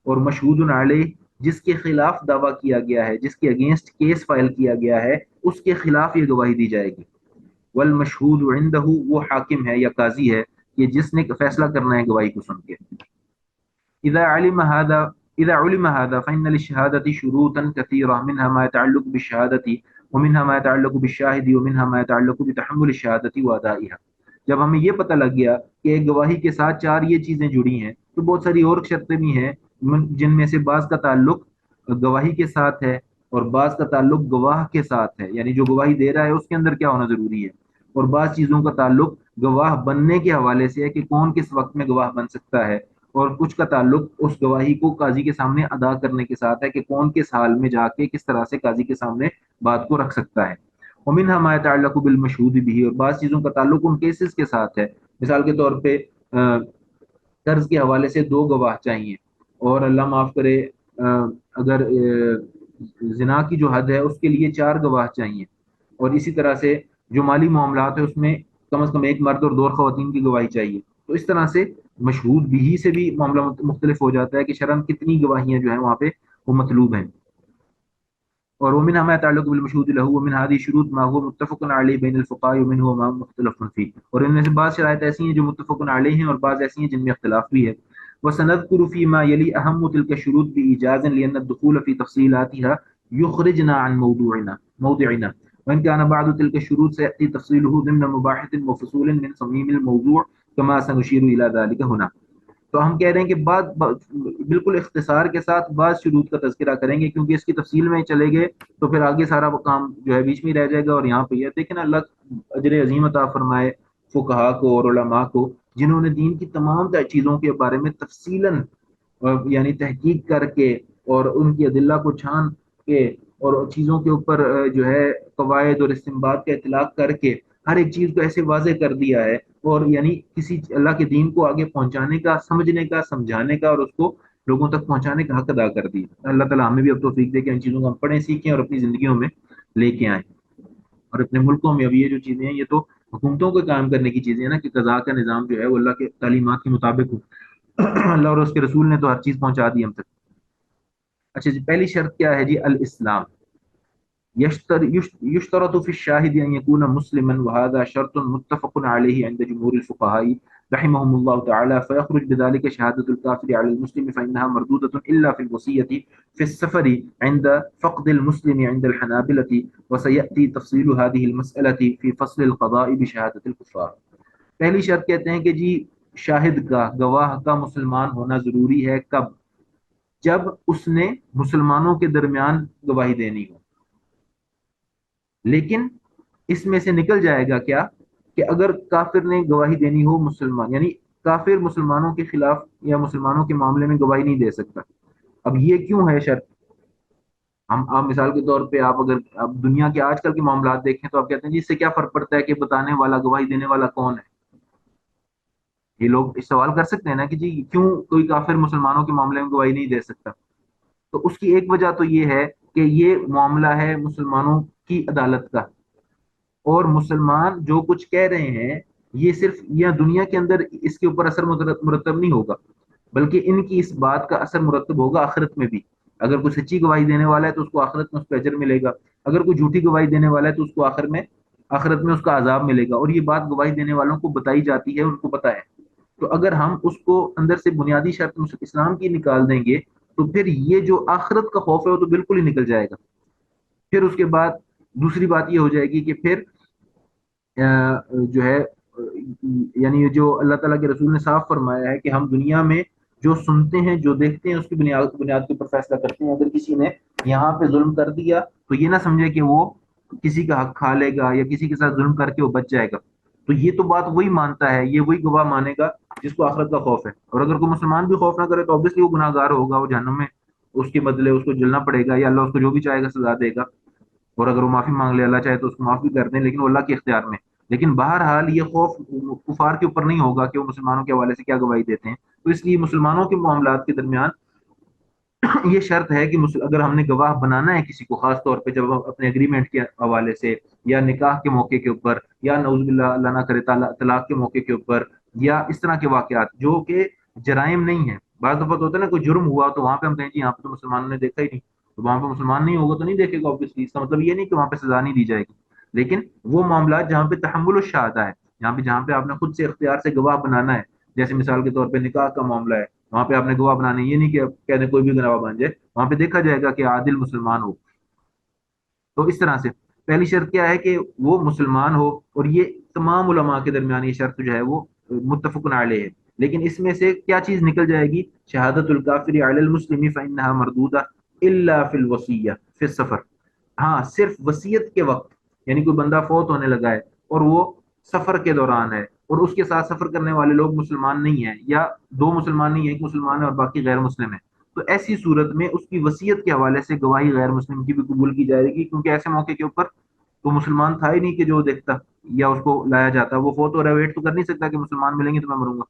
اور مشہود علیہ، جس کے خلاف دعویٰ کیا گیا ہے، جس کے اگینسٹ کیس فائل کیا گیا ہے، اس کے خلاف یہ گواہی دی جائے گی۔ والمشہود عنده، وہ حاکم ہے یا قاضی ہے کہ جس نے فیصلہ کرنا ہے گواہی کو سن کے۔ اذا علم هذا اذا علم هذا فإن للشهادة شروطا كثيرة منها ما يتعلق بالشهادة ومنها ما يتعلق بالشاهد ومنها ما يتعلق بتحمل الشهادة وأدائها. جب ہمیں یہ پتہ لگ گیا کہ ایک گواہی کے ساتھ چار یہ چیزیں جڑی ہیں تو بہت ساری اور شرطیں بھی ہیں جن میں سے بعض کا تعلق گواہی کے ساتھ ہے اور بعض کا تعلق گواہ کے ساتھ ہے، یعنی جو گواہی دے رہا ہے اس کے اندر کیا ہونا ضروری ہے، اور بعض چیزوں کا تعلق گواہ بننے کے حوالے سے ہے کہ کون کس وقت میں گواہ بن سکتا ہے، اور کچھ کا تعلق اس گواہی کو قاضی کے سامنے ادا کرنے کے ساتھ ہے کہ کون کس حال میں جا کے کس طرح سے قاضی کے سامنے بات کو رکھ سکتا ہے۔ ومنها ما يتعلق بالمشهود به، اور بعض چیزوں کا تعلق ان کیسز کے ساتھ ہے، مثال کے طور پہ قرض کے حوالے سے دو گواہ چاہیے، اور اللہ معاف کرے اگر زنا کی جو حد ہے اس کے لیے چار گواہ چاہیے، اور اسی طرح سے جو مالی معاملات ہے اس میں کم از کم ایک مرد اور دو خواتین کی گواہی چاہیے۔ تو اس طرح سے مشہود بھی سے بھی معاملہ مختلف ہو جاتا ہے کہ شرعاً کتنی گواہیاں جو ہیں وہاں پہ وہ مطلوب ہیں۔ اور ومنها ما يتعلق بالمشهود له ومن هذه الشروط ما هو متفق عليه بين الفقهاء ومنه ما مختلف فيه، اور ان میں سے بعض شرائط ایسی ہیں جو متفق علیہ ہیں اور بعض ایسی ہیں جن میں اختلاف بھی ہے۔ وسنذكر فيما يلي اهم تلك الشروط بايجاز لان الدخول في تفصيلاتها يخرجنا عن موضعنا وان كان بعض تلك الشروط سياتي تفصيله ضمن مباحث وفصول من صميم الموضوع كما سنشير الى ذلك هنا۔ تو ہم کہہ رہے ہیں کہ بالکل اختصار کے ساتھ بعض شروط کا تذکرہ کریں گے، کیونکہ اس کی تفصیل میں چلے گئے تو پھر آگے سارا وہ کام جو ہے بیچ میں رہ جائے گا، اور یہاں پہ یہ دیکھیں نا اللہ اجر عظیم عطا فرمائے فقہا کو اور علماء کو، جنہوں نے دین کی تمام چیزوں کے بارے میں تفصیلاً یعنی تحقیق کر کے اور ان کی ادلہ کو چھان کے اور چیزوں کے اوپر جو ہے قواعد اور استنباط کا اطلاق کر کے ہر ایک چیز کو ایسے واضح کر دیا ہے، اور یعنی کسی اللہ کے دین کو آگے پہنچانے کا، سمجھنے کا، سمجھانے کا اور اس کو لوگوں تک پہنچانے کا حق ادا کر دیا۔ اللہ تعالیٰ ہمیں بھی اب توفیق دے کہ ان چیزوں کو ہم پڑھیں، سیکھیں اور اپنی زندگیوں میں لے کے آئیں، اور اپنے ملکوں میں ابھی یہ جو چیزیں ہیں یہ تو حکومتوں کو قائم کرنے کی چیزیں ہیں نا، کہ قضاء کا نظام جو ہے وہ اللہ کے تعلیمات کے مطابق ہو۔ اللہ اور اس کے رسول نے تو ہر چیز پہنچا دی ہم تک۔ اچھا جی، پہلی شرط کیا ہے جی؟ الاسلام۔ يشترط في الشاهد أن يكون مسلما وهذا شرط متفق عليه عند جمهور الفقهاء رحمهم الله تعالى، فيخرج بذلك شهادة الكافر على المسلم فإنها مردودة إلا في الوصية في السفر عند فقد المسلم عند الحنابلة، وسيأتي تفصيل هذه المسألة في فصل القضاء بشهادة الكفار۔ پہلی شرط کہتے ہیں کہ جی شاہد کا، گواہ کا مسلمان ہونا ضروری ہے، کب؟ جب اس نے مسلمانوں کے درمیان گواہی دینی ہو۔ لیکن اس میں سے نکل جائے گا کیا کہ اگر کافر نے گواہی دینی ہو مسلمان، یعنی کافر مسلمانوں کے خلاف یا مسلمانوں کے معاملے میں گواہی نہیں دے سکتا۔ اب یہ کیوں ہے شرط؟ آپ مثال کے طور پہ آپ اگر آپ دنیا کے آج کل کے معاملات دیکھیں تو آپ کہتے ہیں جی اس سے کیا فرق پڑتا ہے کہ بتانے والا، گواہی دینے والا کون ہے؟ یہ لوگ اس سوال کر سکتے ہیں نا کہ جی کیوں کوئی کافر مسلمانوں کے معاملے میں گواہی نہیں دے سکتا؟ تو اس کی ایک وجہ تو یہ ہے کہ یہ معاملہ ہے مسلمانوں کی عدالت کا، اور مسلمان جو کچھ کہہ رہے ہیں یہ صرف یا دنیا کے اندر اس کے اوپر اثر مرتب نہیں ہوگا، بلکہ ان کی اس بات کا اثر مرتب ہوگا آخرت میں بھی۔ اگر کوئی سچی گواہی دینے والا ہے تو اس کو آخرت میں اس کو اجر ملے گا، اگر کوئی جھوٹی گواہی دینے والا ہے تو اس کو آخرت میں اس کا عذاب ملے گا، اور یہ بات گواہی دینے والوں کو بتائی جاتی ہے، ان کو پتہ ہے۔ تو اگر ہم اس کو اندر سے بنیادی شرط اسلام کی نکال دیں گے تو پھر یہ جو آخرت کا خوف ہے وہ تو بالکل ہی نکل جائے گا۔ پھر اس کے بعد دوسری بات یہ ہو جائے گی کہ پھر جو ہے یعنی جو اللہ تعالیٰ کے رسول نے صاف فرمایا ہے کہ ہم دنیا میں جو سنتے ہیں، جو دیکھتے ہیں، اس کی بنیاد کے اوپر فیصلہ کرتے ہیں۔ اگر کسی نے یہاں پہ ظلم کر دیا تو یہ نہ سمجھے کہ وہ کسی کا حق کھا لے گا یا کسی کے ساتھ ظلم کر کے وہ بچ جائے گا۔ تو یہ تو بات وہی مانتا ہے، یہ وہی گواہ مانے گا جس کو آخرت کا خوف ہے، اور اگر کوئی مسلمان بھی خوف نہ کرے تو obviously وہ گناہ گار ہوگا، وہ جہنم میں اس کے بدلے اس کو جلنا پڑے گا، یا اللہ اس کو جو بھی چاہے گا سزا دے گا، اور اگر وہ معافی مانگ لے اللہ چاہے تو اس کو معاف بھی کر دیں، لیکن وہ اللہ کے اختیار میں۔ لیکن بہرحال یہ خوف کفار کے اوپر نہیں ہوگا کہ وہ مسلمانوں کے حوالے سے کیا گواہی دیتے ہیں۔ تو اس لیے مسلمانوں کے معاملات کے درمیان یہ شرط ہے کہ اگر ہم نے گواہ بنانا ہے کسی کو، خاص طور پہ جب ہم اپنے اگریمنٹ کے حوالے سے یا نکاح کے موقع کے اوپر یا نعوذ باللہ اللہ نہ کرے طلاق کے موقع کے اوپر یا اس طرح کے واقعات جو کہ جرائم نہیں ہیں، بعض دفعہ ہوتا ہے نا کوئی جرم ہوا تو وہاں پہ ہم کہیں جی یہاں پہ تو مسلمانوں نے دیکھا ہی نہیں، تو وہاں پہ مسلمان نہیں ہوگا تو نہیں دیکھے گا obviously، اس کا مطلب یہ نہیں کہ وہاں پہ سزا نہیں دی جائے گی۔ لیکن وہ معاملات جہاں پہ تحمل الشہادہ ہے، جہاں پہ آپ نے خود سے اختیار سے گواہ بنانا ہے، جیسے مثال کے طور پہ نکاح کا معاملہ ہے، وہاں پہ آپ نے گواہ بنانے، یہ نہیں کہ آپ کہتے ہیں کوئی بھی گواہ بن جائے، وہاں پہ دیکھا جائے گا کہ عادل مسلمان ہو۔ تو اس طرح سے پہلی شرط کیا ہے کہ وہ مسلمان ہو، اور یہ تمام علماء کے درمیان یہ شرط جو ہے وہ متفق علیہ ہے۔ لیکن اس میں سے کیا چیز نکل جائے گی؟ شہادت الکافر علی المسلم فانها مردودہ الا فی الوصیہ فی السفر۔ ہاں صرف وصیت کے وقت، یعنی کوئی بندہ فوت ہونے لگا ہے اور وہ سفر کے دوران ہے، اور اس کے ساتھ سفر کرنے والے لوگ مسلمان نہیں ہیں، یا دو مسلمان نہیں ہیں، ایک مسلمان ہے اور باقی غیر مسلم ہے، تو ایسی صورت میں اس کی وصیت کے حوالے سے گواہی غیر مسلم کی بھی قبول کی جائے گی، کیونکہ ایسے موقع کے اوپر تو مسلمان تھا ہی نہیں کہ جو دیکھتا یا اس کو لایا جاتا، وہ فوت ہو رہا ہے، ویٹ تو کر نہیں سکتا کہ مسلمان ملیں گے تو میں مروں گا،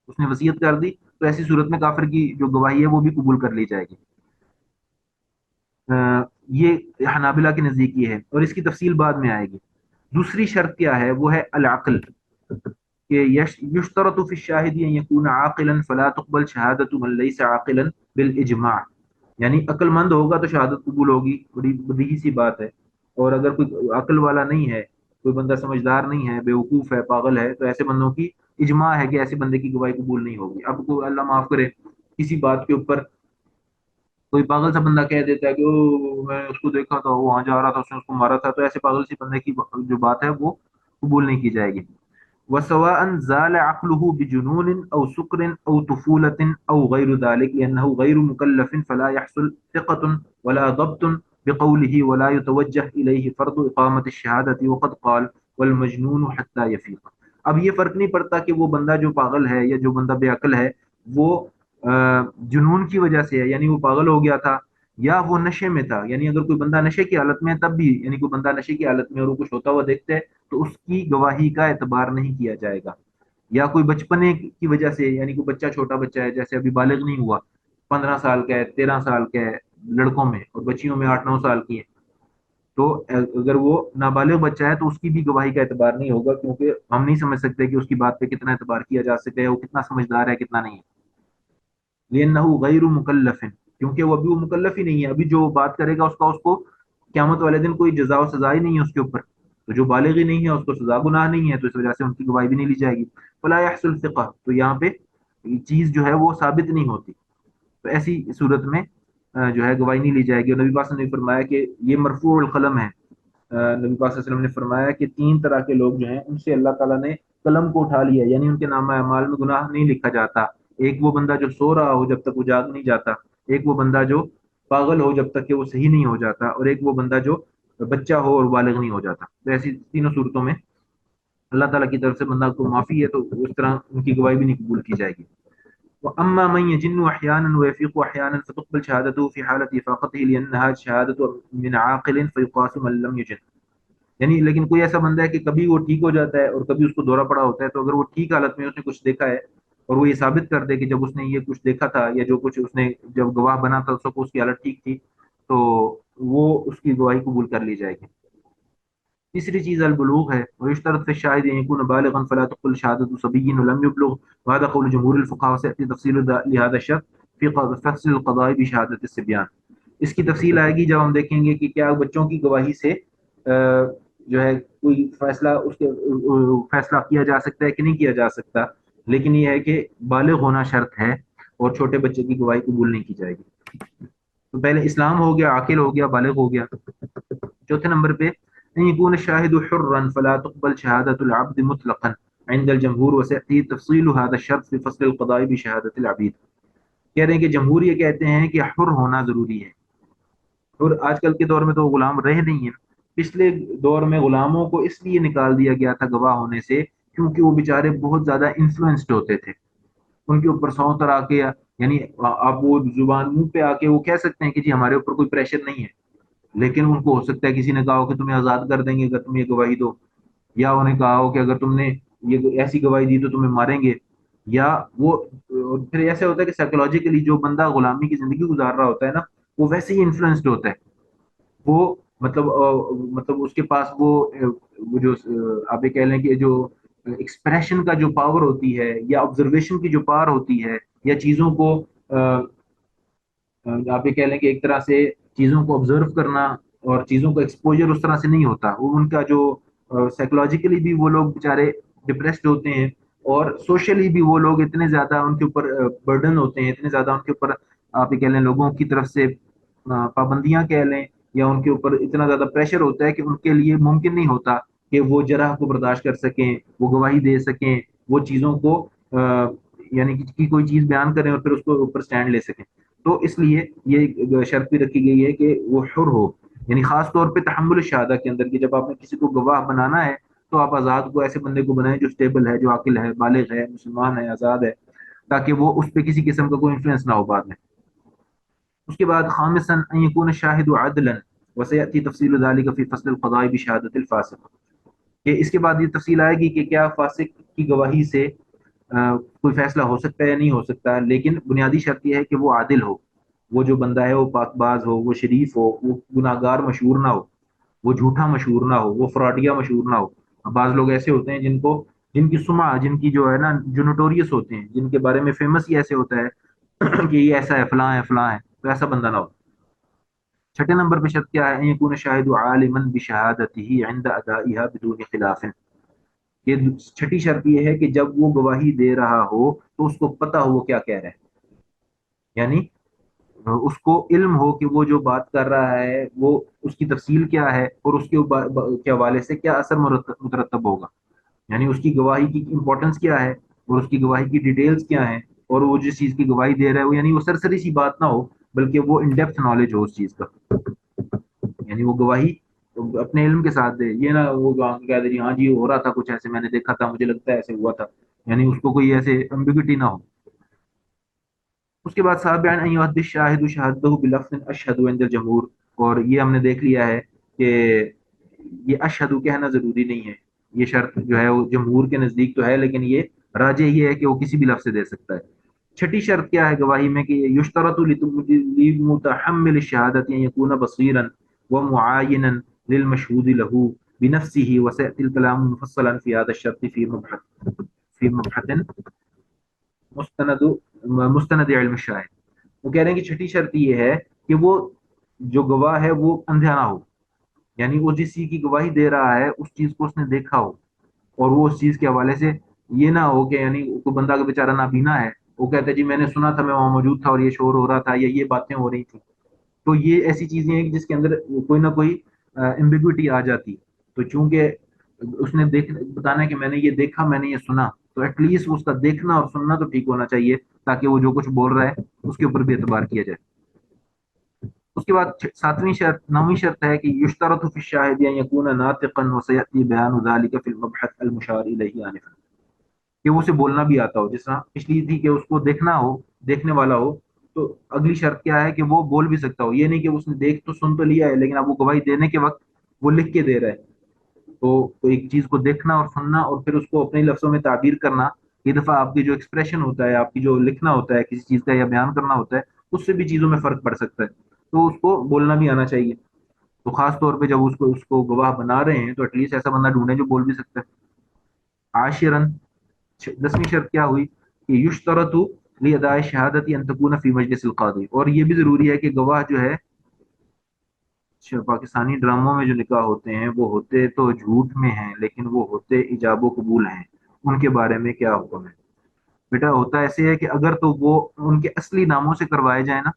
اس نے وصیت کر دی، تو ایسی صورت میں کافر کی جو گواہی ہے وہ بھی قبول کر لی جائے گی۔ یہ حنابلہ کے نزدیک یہ ہے، اور اس کی تفصیل بعد میں آئے گی۔ دوسری شرط کیا ہے؟ وہ ہے العقل، کہ یشترط فی الشاہد ان یکون عاقلا فلا تقبل شہادت من لیس عاقلا بالاجماع، یعنی عقل مند ہوگا تو شہادت قبول ہوگی، بڑی بدیہی سی بات ہے، اور اگر کوئی عقل والا نہیں ہے، کوئی بندہ سمجھدار نہیں ہے، بیوقوف ہے، پاگل ہے، تو ایسے بندوں کی اجماع ہے کہ ایسے بندے کی گواہی قبول نہیں ہوگی۔ اب کو اللہ معاف کرے، کسی بات کے اوپر کوئی پاگل سا بندہ کہہ دیتا ہے کہ او میں اس کو دیکھا تھا، وہ وہاں جا رہا تھا، اس نے اس کو مارا تھا، تو ایسے پاگل سی بندے کی جو بات ہے وہ قبول نہیں کی جائے گی۔ وسواء زال عقله بجنون او سكر او طفولة او غير ذلك لأنه غير مكلف فلا يحصل ثقة ولا ضبط بقوله ولا يتوجه إليه فرض إقامة الشهادة وقد قال والمجنون حتى يفيق۔ اب یہ فرق نہیں پڑتا کہ وہ بندہ جو پاگل ہے یا جو بندہ بے عقل ہے وہ جنون کی وجہ سے ہے، یعنی وہ پاگل ہو گیا تھا، یا وہ نشے میں تھا، یعنی اگر کوئی بندہ نشے کی حالت میں ہے تب بھی، یعنی کوئی بندہ نشے کی حالت میں اور وہ کچھ ہوتا ہوا دیکھتے ہے تو اس کی گواہی کا اعتبار نہیں کیا جائے گا، یا کوئی بچپنے کی وجہ سے، یعنی کوئی بچہ چھوٹا بچہ ہے، جیسے ابھی بالغ نہیں ہوا، 15 سال کا ہے، 13 سال کا ہے لڑکوں میں، اور بچیوں میں 8 9 سال کی ہے، تو اگر وہ نابالغ بچہ ہے تو اس کی بھی گواہی کا اعتبار نہیں ہوگا، کیونکہ ہم نہیں سمجھ سکتے کہ اس کی بات پہ کتنا اعتبار کیا جا سکے، وہ کتنا سمجھدار ہے کتنا نہیں ہے، لأنه غیر مکلف، کیونکہ وہ ابھی وہ مکلف ہی نہیں ہے، ابھی جو بات کرے گا اس کو قیامت والے دن کوئی جزا و سزا ہی نہیں ہے اس کے اوپر، تو جو بالغ ہی نہیں ہے اس کو سزا گناہ نہیں ہے، تو اس وجہ سے ان کی گواہی بھی نہیں لی جائے گی۔ فلا يحصل ثقہ، تو یہاں پہ چیز جو ہے وہ ثابت نہیں ہوتی، تو ایسی صورت میں جو ہے گواہی نہیں لی جائے گی۔ اور نبی پاک نے فرمایا کہ یہ مرفوع القلم ہے، نبی پاک صلی اللہ علیہ وسلم نے فرمایا کہ 3 طرح کے لوگ جو ہیں ان سے اللہ تعالیٰ نے قلم کو اٹھا لیا، یعنی ان کے نامہ اعمال میں گناہ نہیں لکھا جاتا۔ ایک وہ بندہ جو سو رہا ہو جب تک وہ جاگ نہیں جاتا، ایک وہ بندہ جو پاگل ہو جب تک کہ وہ صحیح نہیں ہو جاتا، اور ایک وہ بندہ جو بچہ ہو اور بالغ نہیں ہو جاتا، تو ایسی تینوں صورتوں میں اللہ تعالیٰ کی طرف سے بندہ کو معافی ہے، تو اس طرح ان کی گواہی بھی نہیں قبول کی جائے گی۔ وأما من يجن أحيانا ويفيق أحيانا فتقبل شهادته في حالة إفاقته لأنها شهادة من عاقل فيقاس من لم يجن، یعنی لیکن کوئی ایسا بندہ ہے کہ کبھی وہ ٹھیک ہو جاتا ہے اور کبھی اس کو دورہ پڑا ہوتا ہے، تو اگر وہ ٹھیک حالت میں اس نے کچھ دیکھا ہے اور وہ یہ ثابت کر دے کہ جب اس نے یہ کچھ دیکھا تھا یا جو کچھ اس نے جب گواہ بنا تھا اس کی حالت ٹھیک تھی، تو وہ اس کی گواہی قبول کر لی جائے گی۔ تیسری چیز البلوغ ہے، ويشترط في الشاهد ان يكون بالغا فلا تقبل شهادة صبي ولم يبلغ، وهذا قول جمهور الفقهاء وسيأتي تفصيل لهذا الشرط في فصل القضاء بشهادة الصبيان۔ اس کی تفصیل آئے گی جب ہم دیکھیں گے کہ کیا بچوں کی گواہی سے جو ہے کوئی فیصلہ اس کے فیصلہ کیا جا سکتا ہے کہ نہیں کیا جا سکتا، لیکن یہ ہے کہ بالغ ہونا شرط ہے اور چھوٹے بچے کی گواہی قبول نہیں کی جائے گی۔ تو پہلے اسلام ہو گیا، عاقل ہو گیا، بالغ ہو گیا۔ چوتھے نمبر پہ ان يكون الشاهد حرا فلا تقبل شهادة العبد مطلقا عند الجمهور وسيأتي تفصيل هذا الشرط في فصل القضاء بشهادة العبيد۔ کہہ رہے ہیں کہ جمہور یہ کہتے ہیں کہ حر ہونا ضروری ہے، اور آج کل کے دور میں تو غلام رہے نہیں ہیں، پچھلے دور میں غلاموں کو اس لیے نکال دیا گیا تھا گواہ ہونے سے کیونکہ وہ بیچارے بہت زیادہ انفلوئنسڈ ہوتے تھے، ان کے اوپر 100 طرح کے، یعنی آپ وہ زبان منہ پہ آ کے وہ کہہ سکتے ہیں کہ جی ہمارے اوپر کوئی پریشر نہیں ہے، لیکن ان کو ہو سکتا ہے کسی نے کہا ہو کہ تمہیں آزاد کر دیں گے اگر تم یہ گواہی دو، یا انہیں کہا ہو کہ اگر تم نے یہ ایسی گواہی دی تو تمہیں ماریں گے، یا وہ پھر ایسے ہوتا ہے کہ سائیکولوجیکلی جو بندہ غلامی کی زندگی گزار رہا ہوتا ہے نا، وہ ویسے ہی انفلوئنسڈ ہوتا ہے، وہ مطلب اس کے پاس وہ جو آپ یہ کہہ لیں کہ جو ایکسپریشن کا جو پاور ہوتی ہے یا آبزرویشن کی جو پاور ہوتی ہے یا چیزوں کو آپ یہ کہہ لیں کہ ایک طرح سے چیزوں کو آبزرو کرنا اور چیزوں کو ایکسپوجر اس طرح سے نہیں ہوتا، وہ ان کا جو سائیکولوجیکلی بھی وہ لوگ بیچارے ڈپریسڈ ہوتے ہیں، اور سوشلی بھی وہ لوگ اتنے زیادہ ان کے اوپر برڈن ہوتے ہیں، اتنے زیادہ ان کے اوپر آپ یہ کہہ لیں لوگوں کی طرف سے پابندیاں کہہ لیں، یا ان کے اوپر اتنا زیادہ پریشر ہوتا ہے کہ ان کے لیے ممکن نہیں ہوتا کہ وہ جرح کو برداشت کر سکیں، وہ گواہی دے سکیں، وہ چیزوں کو یعنی کہ کوئی چیز بیان کریں اور پھر اس کو اوپر سٹینڈ لے سکیں۔ تو اس لیے یہ شرط بھی رکھی گئی ہے کہ وہ حر ہو، یعنی خاص طور پہ تحمل الشہادہ کے اندر کہ جب آپ نے کسی کو گواہ بنانا ہے تو آپ آزاد کو ایسے بندے کو بنائیں جو اسٹیبل ہے، جو عاقل ہے، بالغ ہے، مسلمان ہے، آزاد ہے، تاکہ وہ اس پہ کسی قسم کا کوئی انفلوئنس نہ ہو بعد میں۔ اس کے بعد خامسا ان يكون الشاهد عدلا وسياتي تفصيل ذلك في فصل القضاء بشهاده الفاسق، کہ اس کے بعد یہ تفصیل آئے گی کہ کیا فاسق کی گواہی سے کوئی فیصلہ ہو سکتا ہے یا نہیں ہو سکتا، لیکن بنیادی شرط یہ ہے کہ وہ عادل ہو، وہ جو بندہ ہے وہ پاک باز ہو، وہ شریف ہو، وہ گناہ گار مشہور نہ ہو، وہ جھوٹا مشہور نہ ہو، وہ فراڈیا مشہور نہ ہو۔ بعض لوگ ایسے ہوتے ہیں جن کی سمعہ، جن کی جو ہے نا، جو نوٹوریس ہوتے ہیں، جن کے بارے میں فیمس ہی ایسے ہوتا ہے کہ یہ ایسا ہے، فلاں ہے، فلاں ہے، تو ایسا بندہ نہ ہو۔ چھٹے نمبر پہ شرط کیا ہے؟ ان يكون الشاهد عالما بشهادته عند ادائها بدون خلاف، یہ چھٹی شرط یہ ہے کہ جب وہ گواہی دے رہا ہو تو اس کو پتہ ہو وہ کیا کہہ رہا ہے، یعنی اس کو علم ہو کہ وہ جو بات کر رہا ہے وہ اس کی تفصیل کیا ہے اور اس کے حوالے سے کیا اثر مترتب ہوگا، یعنی اس کی گواہی کی امپورٹنس کیا ہے اور اس کی گواہی کی ڈیٹیلز کیا ہیں، اور وہ جس چیز کی گواہی دے رہا ہے وہ یعنی وہ سرسری سی بات نہ ہو بلکہ وہ ان ڈیپتھ نالج ہو اس چیز کا، یعنی وہ گواہی اپنے علم کے ساتھ دے، یہ نہ وہ کہہ دے جی ہاں جی ہو رہا تھا کچھ ایسے، میں نے دیکھا تھا، مجھے لگتا ہے ایسے ہوا تھا، یعنی اس کو کوئی ایسے امبیگوٹی نہ ہو۔ اس کے بعد سابعاً ان يؤدي الشاهد شهادته بلفظ اشهد عند الجمهور، اور یہ ہم نے دیکھ لیا ہے کہ یہ اشہد کہنا ضروری نہیں ہے، یہ شرط جو ہے وہ جمہور کے نزدیک تو ہے لیکن یہ راجح یہ ہے کہ وہ کسی بھی لفظ سے دے سکتا ہے۔ چھٹی شرط کیا ہے گواہی میں کہ یشترط لمتحمل الشهادة ان يكون بصيرا ومعاينا للمشهود له بنفسه، وسيأتي الكلام مفصلا في هذا الشرط في مبحث مستند مستند علم الشاہد۔ وہ کہہ رہے ہیں کہ چھٹی شرط یہ ہے کہ وہ جو گواہ ہے وہ اندھا نہ ہو، یعنی وہ جس چیز کی گواہی دے رہا ہے اس چیز کو اس نے دیکھا ہو، اور وہ اس چیز کے حوالے سے یہ نہ ہو کہ یعنی کوئی بندہ کا بیچارہ نابینا ہے، وہ کہتا ہے جی میں نے سنا تھا، میں وہاں موجود تھا اور یہ شور ہو رہا تھا یا یہ باتیں ہو رہی تھیں، تو یہ ایسی چیزیں ہیں جس کے اندر کوئی نہ کوئی ایمبیگوٹی آ جاتی، تو چونکہ اس نے بتانا ہے کہ میں نے یہ دیکھا، میں نے یہ سنا، تو ایٹ لیسٹ اس کا دیکھنا اور سننا تو ٹھیک ہونا چاہیے تاکہ وہ جو کچھ بول رہا ہے اس کے اوپر بھی اعتبار کیا جائے۔ اس کے بعد نویں شرط ہے کہ یشترط فی الشاہد ان یکون ناطقا وسیأتی بیان ذلك فی المبحث المشار الیہ آنفا، کہ وہ اسے بولنا بھی آتا ہو، جس طرح پچھلی تھی کہ اس کو دیکھنا ہو، دیکھنے والا ہو، تو اگلی شرط کیا ہے کہ وہ بول بھی سکتا ہو، یہ نہیں کہ اس نے دیکھ تو سن تو لیا ہے لیکن اب وہ گواہی دینے کے وقت وہ لکھ کے دے رہا ہے، تو ایک چیز کو دیکھنا اور سننا اور پھر اس کو اپنے لفظوں میں تعبیر کرنا، یہ دفعہ آپ کی جو ایکسپریشن ہوتا ہے، آپ کی جو لکھنا ہوتا ہے کسی چیز کا یا بیان کرنا ہوتا ہے، اس سے بھی چیزوں میں فرق پڑ سکتا ہے، تو اس کو بولنا بھی آنا چاہیے۔ تو خاص طور پہ جب اس کو گواہ بنا رہے ہیں تو ایٹ لیسٹ ایسا بندہ ڈھونڈیں جو بول بھی سکتا ہے۔ عاشرا 10ویں شرط کیا ہوئی کہ یشترط لاداء الشہادۃ ان تکون فی مجلس القاضی، اور یہ بھی ضروری ہے کہ گواہ جو ہے، پاکستانی ڈراموں میں جو نکاح ہوتے ہیں وہ ہوتے تو جھوٹ میں ہیں لیکن وہ ہوتے ایجاب و قبول ہیں، ان کے بارے میں کیا حکم ہے؟ بیٹا ہوتا ایسے ہے کہ اگر تو وہ ان کے اصلی ناموں سے کروائے جائیں نا،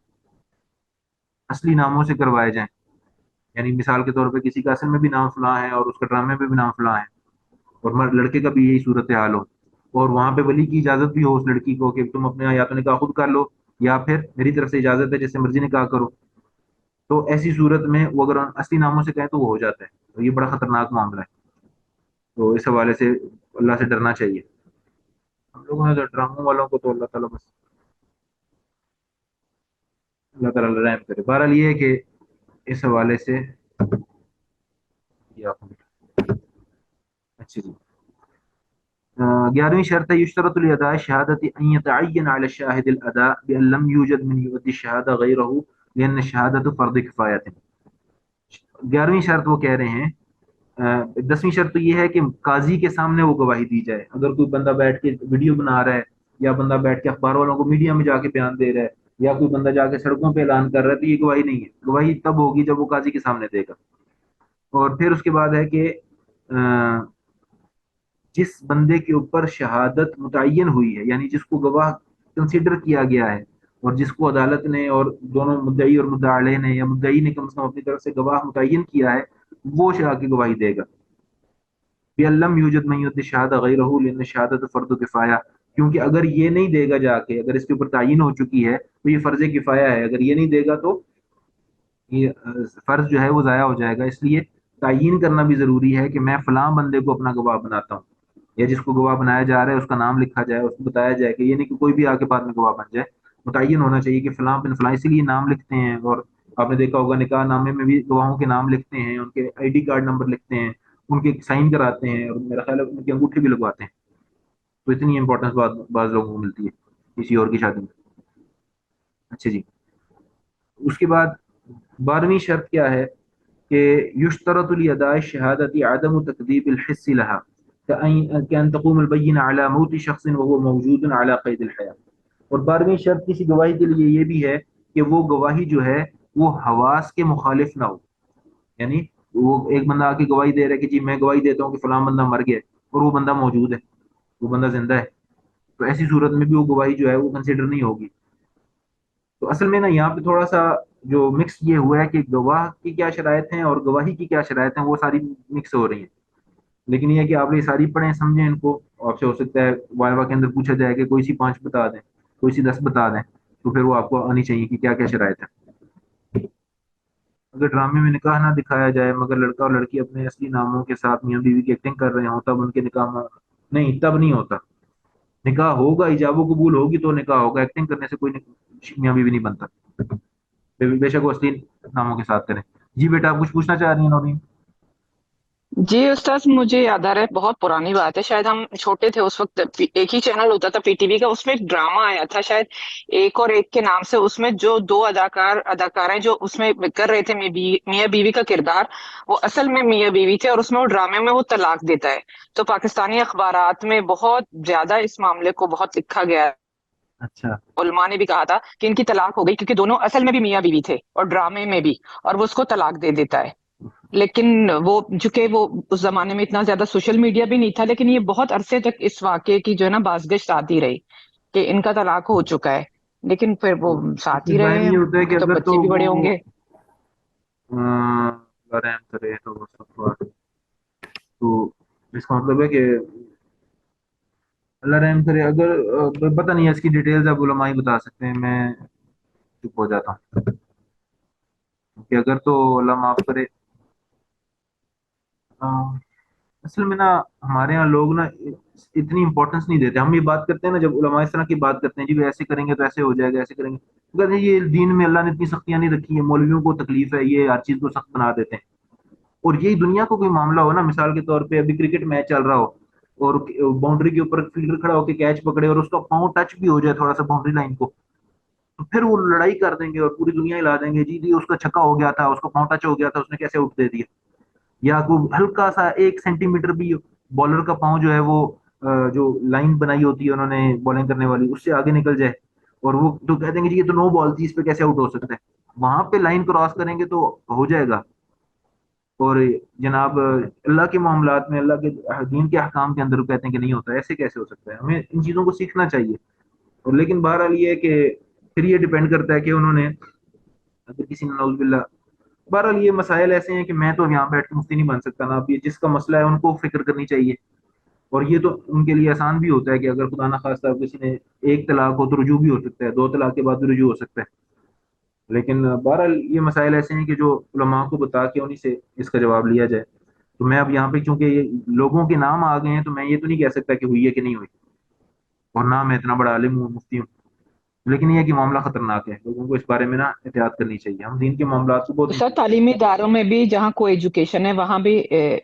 اصلی ناموں سے کروائے جائیں، یعنی مثال کے طور پہ کسی کا اصل میں بھی نام فلاں ہے اور اس کا ڈرامے میں بھی نام فلاں ہے، اور لڑکے کا بھی یہی صورتحال ہو، اور وہاں پہ ولی کی اجازت بھی ہو اس لڑکی کو کہ تم اپنے یا تو نکاح خود کر لو یا پھر میری طرف سے اجازت ہے جیسے مرضی نکاح کرو، تو ایسی صورت میں وہ اگر اصلی ناموں سے کہیں تو وہ ہو جاتا ہے، تو یہ بڑا خطرناک معاملہ ہے، تو اس حوالے سے اللہ سے ڈرنا چاہیے۔ ہم لوگوں نے تو ڈراموں والوں کو تو اللہ تعالیٰ بس اللہ تعالیٰ رحم کرے۔ بہرحال یہ ہے کہ اس حوالے سے اچھا جی، 11ویں شرط ہے یشترط لاداء الشہادۃ ان یتعین علی الشاہد الاداء بان لم یوجد من یؤدی الشہادہ غیرہ لان الشہادۃ فرض کفایۃ۔ 11ویں شرط وہ کہہ رہے ہیں، 10ویں شرط تو یہ ہے کہ قاضی کے سامنے وہ گواہی دی جائے، اگر کوئی بندہ بیٹھ کے ویڈیو بنا رہا ہے یا بندہ بیٹھ کے اخبار والوں کو میڈیا میں جا کے بیان دے رہا ہے یا کوئی بندہ جا کے سڑکوں پہ اعلان کر رہا ہے تو یہ گواہی نہیں ہے، گواہی تب ہوگی جب وہ قاضی کے سامنے دے گا۔ اور پھر اس کے بعد ہے کہ جس بندے کے اوپر شہادت متعین ہوئی ہے، یعنی جس کو گواہ کنسیڈر کیا گیا ہے، اور جس کو عدالت نے اور دونوں مدعی اور مدعا علیہ نے یا مدعی نے کم از کم اپنی طرف سے گواہ متعین کیا ہے، وہ شاہ کی گواہی دے گا. لم یوجد من یؤتی الشہادہ غیرہ لان الشہادۃ فرض کفایہ، کیونکہ اگر یہ نہیں دے گا جا کے، اگر اس کے اوپر تعین ہو چکی ہے تو یہ فرض کفایہ ہے، اگر یہ نہیں دے گا تو یہ فرض جو ہے وہ ضائع ہو جائے گا. اس لیے تعین کرنا بھی ضروری ہے کہ میں فلاں بندے کو اپنا گواہ بناتا ہوں، یا جس کو گواہ بنایا جا رہا ہے اس کا نام لکھا جائے، اس کو بتایا جائے کہ یہ نہیں کہ کوئی بھی آ کے بعد میں گواہ بن جائے. متعین ہونا چاہیے کہ فلاں بن فلاں، اسی لیے نام لکھتے ہیں. اور آپ نے دیکھا ہوگا نکاح نامے میں بھی گواہوں کے نام لکھتے ہیں، ان کے آئی ڈی کارڈ نمبر لکھتے ہیں، ان کے سائن کراتے ہیں، اور میرا خیال ہے ان کی انگوٹھی بھی لگواتے ہیں. تو اتنی امپورٹنس بعض لوگوں کو ملتی ہے کسی اور کی شادی میں. اچھا جی، اس کے بعد 12ویں شرط کیا ہے کہ یشترط لاداء الشہادۃ عدم تکذیب الحس لها كأن تقوم البینہ علی موت شخص وهو موجود علی قید الحیات. اور 12ویں شرط کسی گواہی کے لیے یہ بھی ہے کہ وہ گواہی جو ہے وہ حواس کے مخالف نہ ہو. یعنی وہ ایک بندہ آ کے گواہی دے رہا ہے کہ جی میں گواہی دیتا ہوں کہ فلاں بندہ مر گیا، اور وہ بندہ موجود ہے، وہ بندہ زندہ ہے، تو ایسی صورت میں بھی وہ گواہی جو ہے وہ کنسیڈر نہیں ہوگی. تو اصل میں نا یہاں پہ تھوڑا سا جو مکس یہ ہوا ہے کہ گواہ کی کیا شرائط ہیں اور گواہی کی کیا شرائط ہیں، وہ ساری مکس ہو رہی ہیں. لیکن یہ ہے کہ آپ یہ ساری پڑھیں سمجھیں ان کو. آپ سے ہو سکتا ہے وائوا کے اندر پوچھا جائے کہ کوئی سی 5 بتا دیں، کوئی سی 10 بتا دیں، تو پھر وہ آپ کو آنی چاہیے کہ کیا کیا شرائط ہے. اگر ڈرامے میں نکاح نہ دکھایا جائے مگر لڑکا اور لڑکی اپنے اصلی ناموں کے ساتھ میاں بیوی کی ایکٹنگ کر رہے ہوں، تب ان کے نکاح نہیں، تب نہیں ہوتا. نکاح ہوگا، ایجاب و قبول ہوگی تو نکاح ہوگا. ایکٹنگ کرنے سے کوئی میاں بیوی نہیں بنتا، بے شک وہ اصلی ناموں کے ساتھ کریں. جی بیٹا آپ کچھ پوچھنا چاہ رہی ہیں نورین؟ جی استاذ، مجھے یاد آ رہا ہے، بہت پرانی بات ہے، شاید ہم چھوٹے تھے اس وقت، ایک ہی چینل ہوتا تھا پی ٹی وی کا، اس میں ایک ڈرامہ آیا تھا شاید ایک اور ایک کے نام سے. اس میں جو دو اداکاریں جو اس میں کر رہے تھے میاں بیوی کا کردار، وہ اصل میں میاں بیوی تھے، اور اس میں وہ ڈرامے میں وہ طلاق دیتا ہے. تو پاکستانی اخبارات میں بہت زیادہ اس معاملے کو بہت لکھا گیا ہے. اچھا علماء نے بھی کہا تھا کہ ان کی طلاق ہو گئی کیونکہ دونوں اصل میں بھی میاں بیوی تھے اور ڈرامے میں بھی، اور وہ اس کو طلاق دے دیتا ہے. لیکن وہ چونکہ وہ اس زمانے میں اتنا زیادہ سوشل میڈیا بھی نہیں تھا، لیکن یہ بہت عرصے تک اس واقعے کی جو ہے نا بازگشت آتی رہی کہ ان کا طلاق ہو چکا ہے، لیکن پھر وہ ساتھ اس ہی رہے ظاہر ہیں. یہ ہوتا ہے کہ اب تو اگر تو بچے بھی بڑے ہوں وہ گے. رحم کرے تو تو اس کا مطلب ہے کہ اللہ رحم کرے. اگر پتہ نہیں ہے اس کی ڈیٹیلز اب علماء ہی بتا سکتے ہیں، میں چپ ہو جاتا ہوں کہ اگر تو اللہ معاف کرے. اصل میں نا ہمارے یہاں لوگ نا اتنی امپورٹنس نہیں دیتے. ہم یہ بات کرتے ہیں نا جب علماء اس طرح کی بات کرتے ہیں، جی ایسے کریں گے تو ایسے ہو جائے گا، ایسے کریں گے، تو کہتے ہیں یہ دین میں اللہ نے اتنی سختیاں نہیں رکھی ہیں، مولویوں کو تکلیف ہے، یہ ہر چیز کو سخت بنا دیتے ہیں. اور یہی دنیا کو کوئی معاملہ ہو نا، مثال کے طور پہ ابھی کرکٹ میچ چل رہا ہو اور باؤنڈری کے اوپر فیلڈر کھڑا ہو کے کیچ پکڑے اور اس کا پاؤں ٹچ بھی ہو جائے تھوڑا سا باؤنڈری لائن کو، تو پھر وہ لڑائی کر دیں گے اور پوری دنیا ہلا دیں گے، جی جی اس کا چھکا ہو گیا تھا، اس کا پاؤں ٹچ ہو گیا تھا، اس نے کیسے اٹھ دے دیا. یا کوئی ہلکا سا 1 سینٹی میٹر بھی بالر کا پاؤں جو ہے وہ جو لائن بنائی ہوتی ہے انہوں نے بالنگ کرنے والی، اس سے آگے نکل جائے اور وہ تو کہہ دیں گے جی یہ تو نو بال تھی، اس پہ کیسے آؤٹ ہو سکتا ہے. وہاں پہ لائن کراس کریں گے تو ہو جائے گا. اور جناب اللہ کے معاملات میں اللہ کے دین کے احکام کے اندر کہتے ہیں کہ نہیں ہوتا، ایسے کیسے ہو سکتا ہے. ہمیں ان چیزوں کو سیکھنا چاہیے. اور لیکن بہرحال یہ ہے کہ پھر یہ ڈپینڈ کرتا ہے کہ انہوں نے اگر کسی نے نعوذ باللہ. بہرحال یہ مسائل ایسے ہیں کہ میں تو یہاں بیٹھ کے مفتی نہیں بن سکتا نا. اب یہ جس کا مسئلہ ہے ان کو فکر کرنی چاہیے، اور یہ تو ان کے لیے آسان بھی ہوتا ہے کہ اگر خدا نہ خواستہ کسی نے ایک طلاق ہو تو رجوع بھی ہو سکتا ہے، 2 طلاق کے بعد بھی رجوع ہو سکتا ہے. لیکن بہرحال یہ مسائل ایسے ہیں کہ جو علماء کو بتا کے انہیں سے اس کا جواب لیا جائے. تو میں اب یہاں پہ چونکہ یہ لوگوں کے نام آ گئے ہیں تو میں یہ تو نہیں کہہ سکتا کہ ہوئی ہے کہ نہیں ہوئی، اور نہ میں اتنا بڑا عالم ہوں، مفتی ہوں. لیکن یہ کہ معاملہ خطرناک ہے، لوگوں کو اس بارے میں نا احتیاط کرنی چاہیے. ہم دین کے معاملات کو بہت سر تعلیمی اداروں میں بھی جہاں کو ایجوکیشن ہے وہاں بھی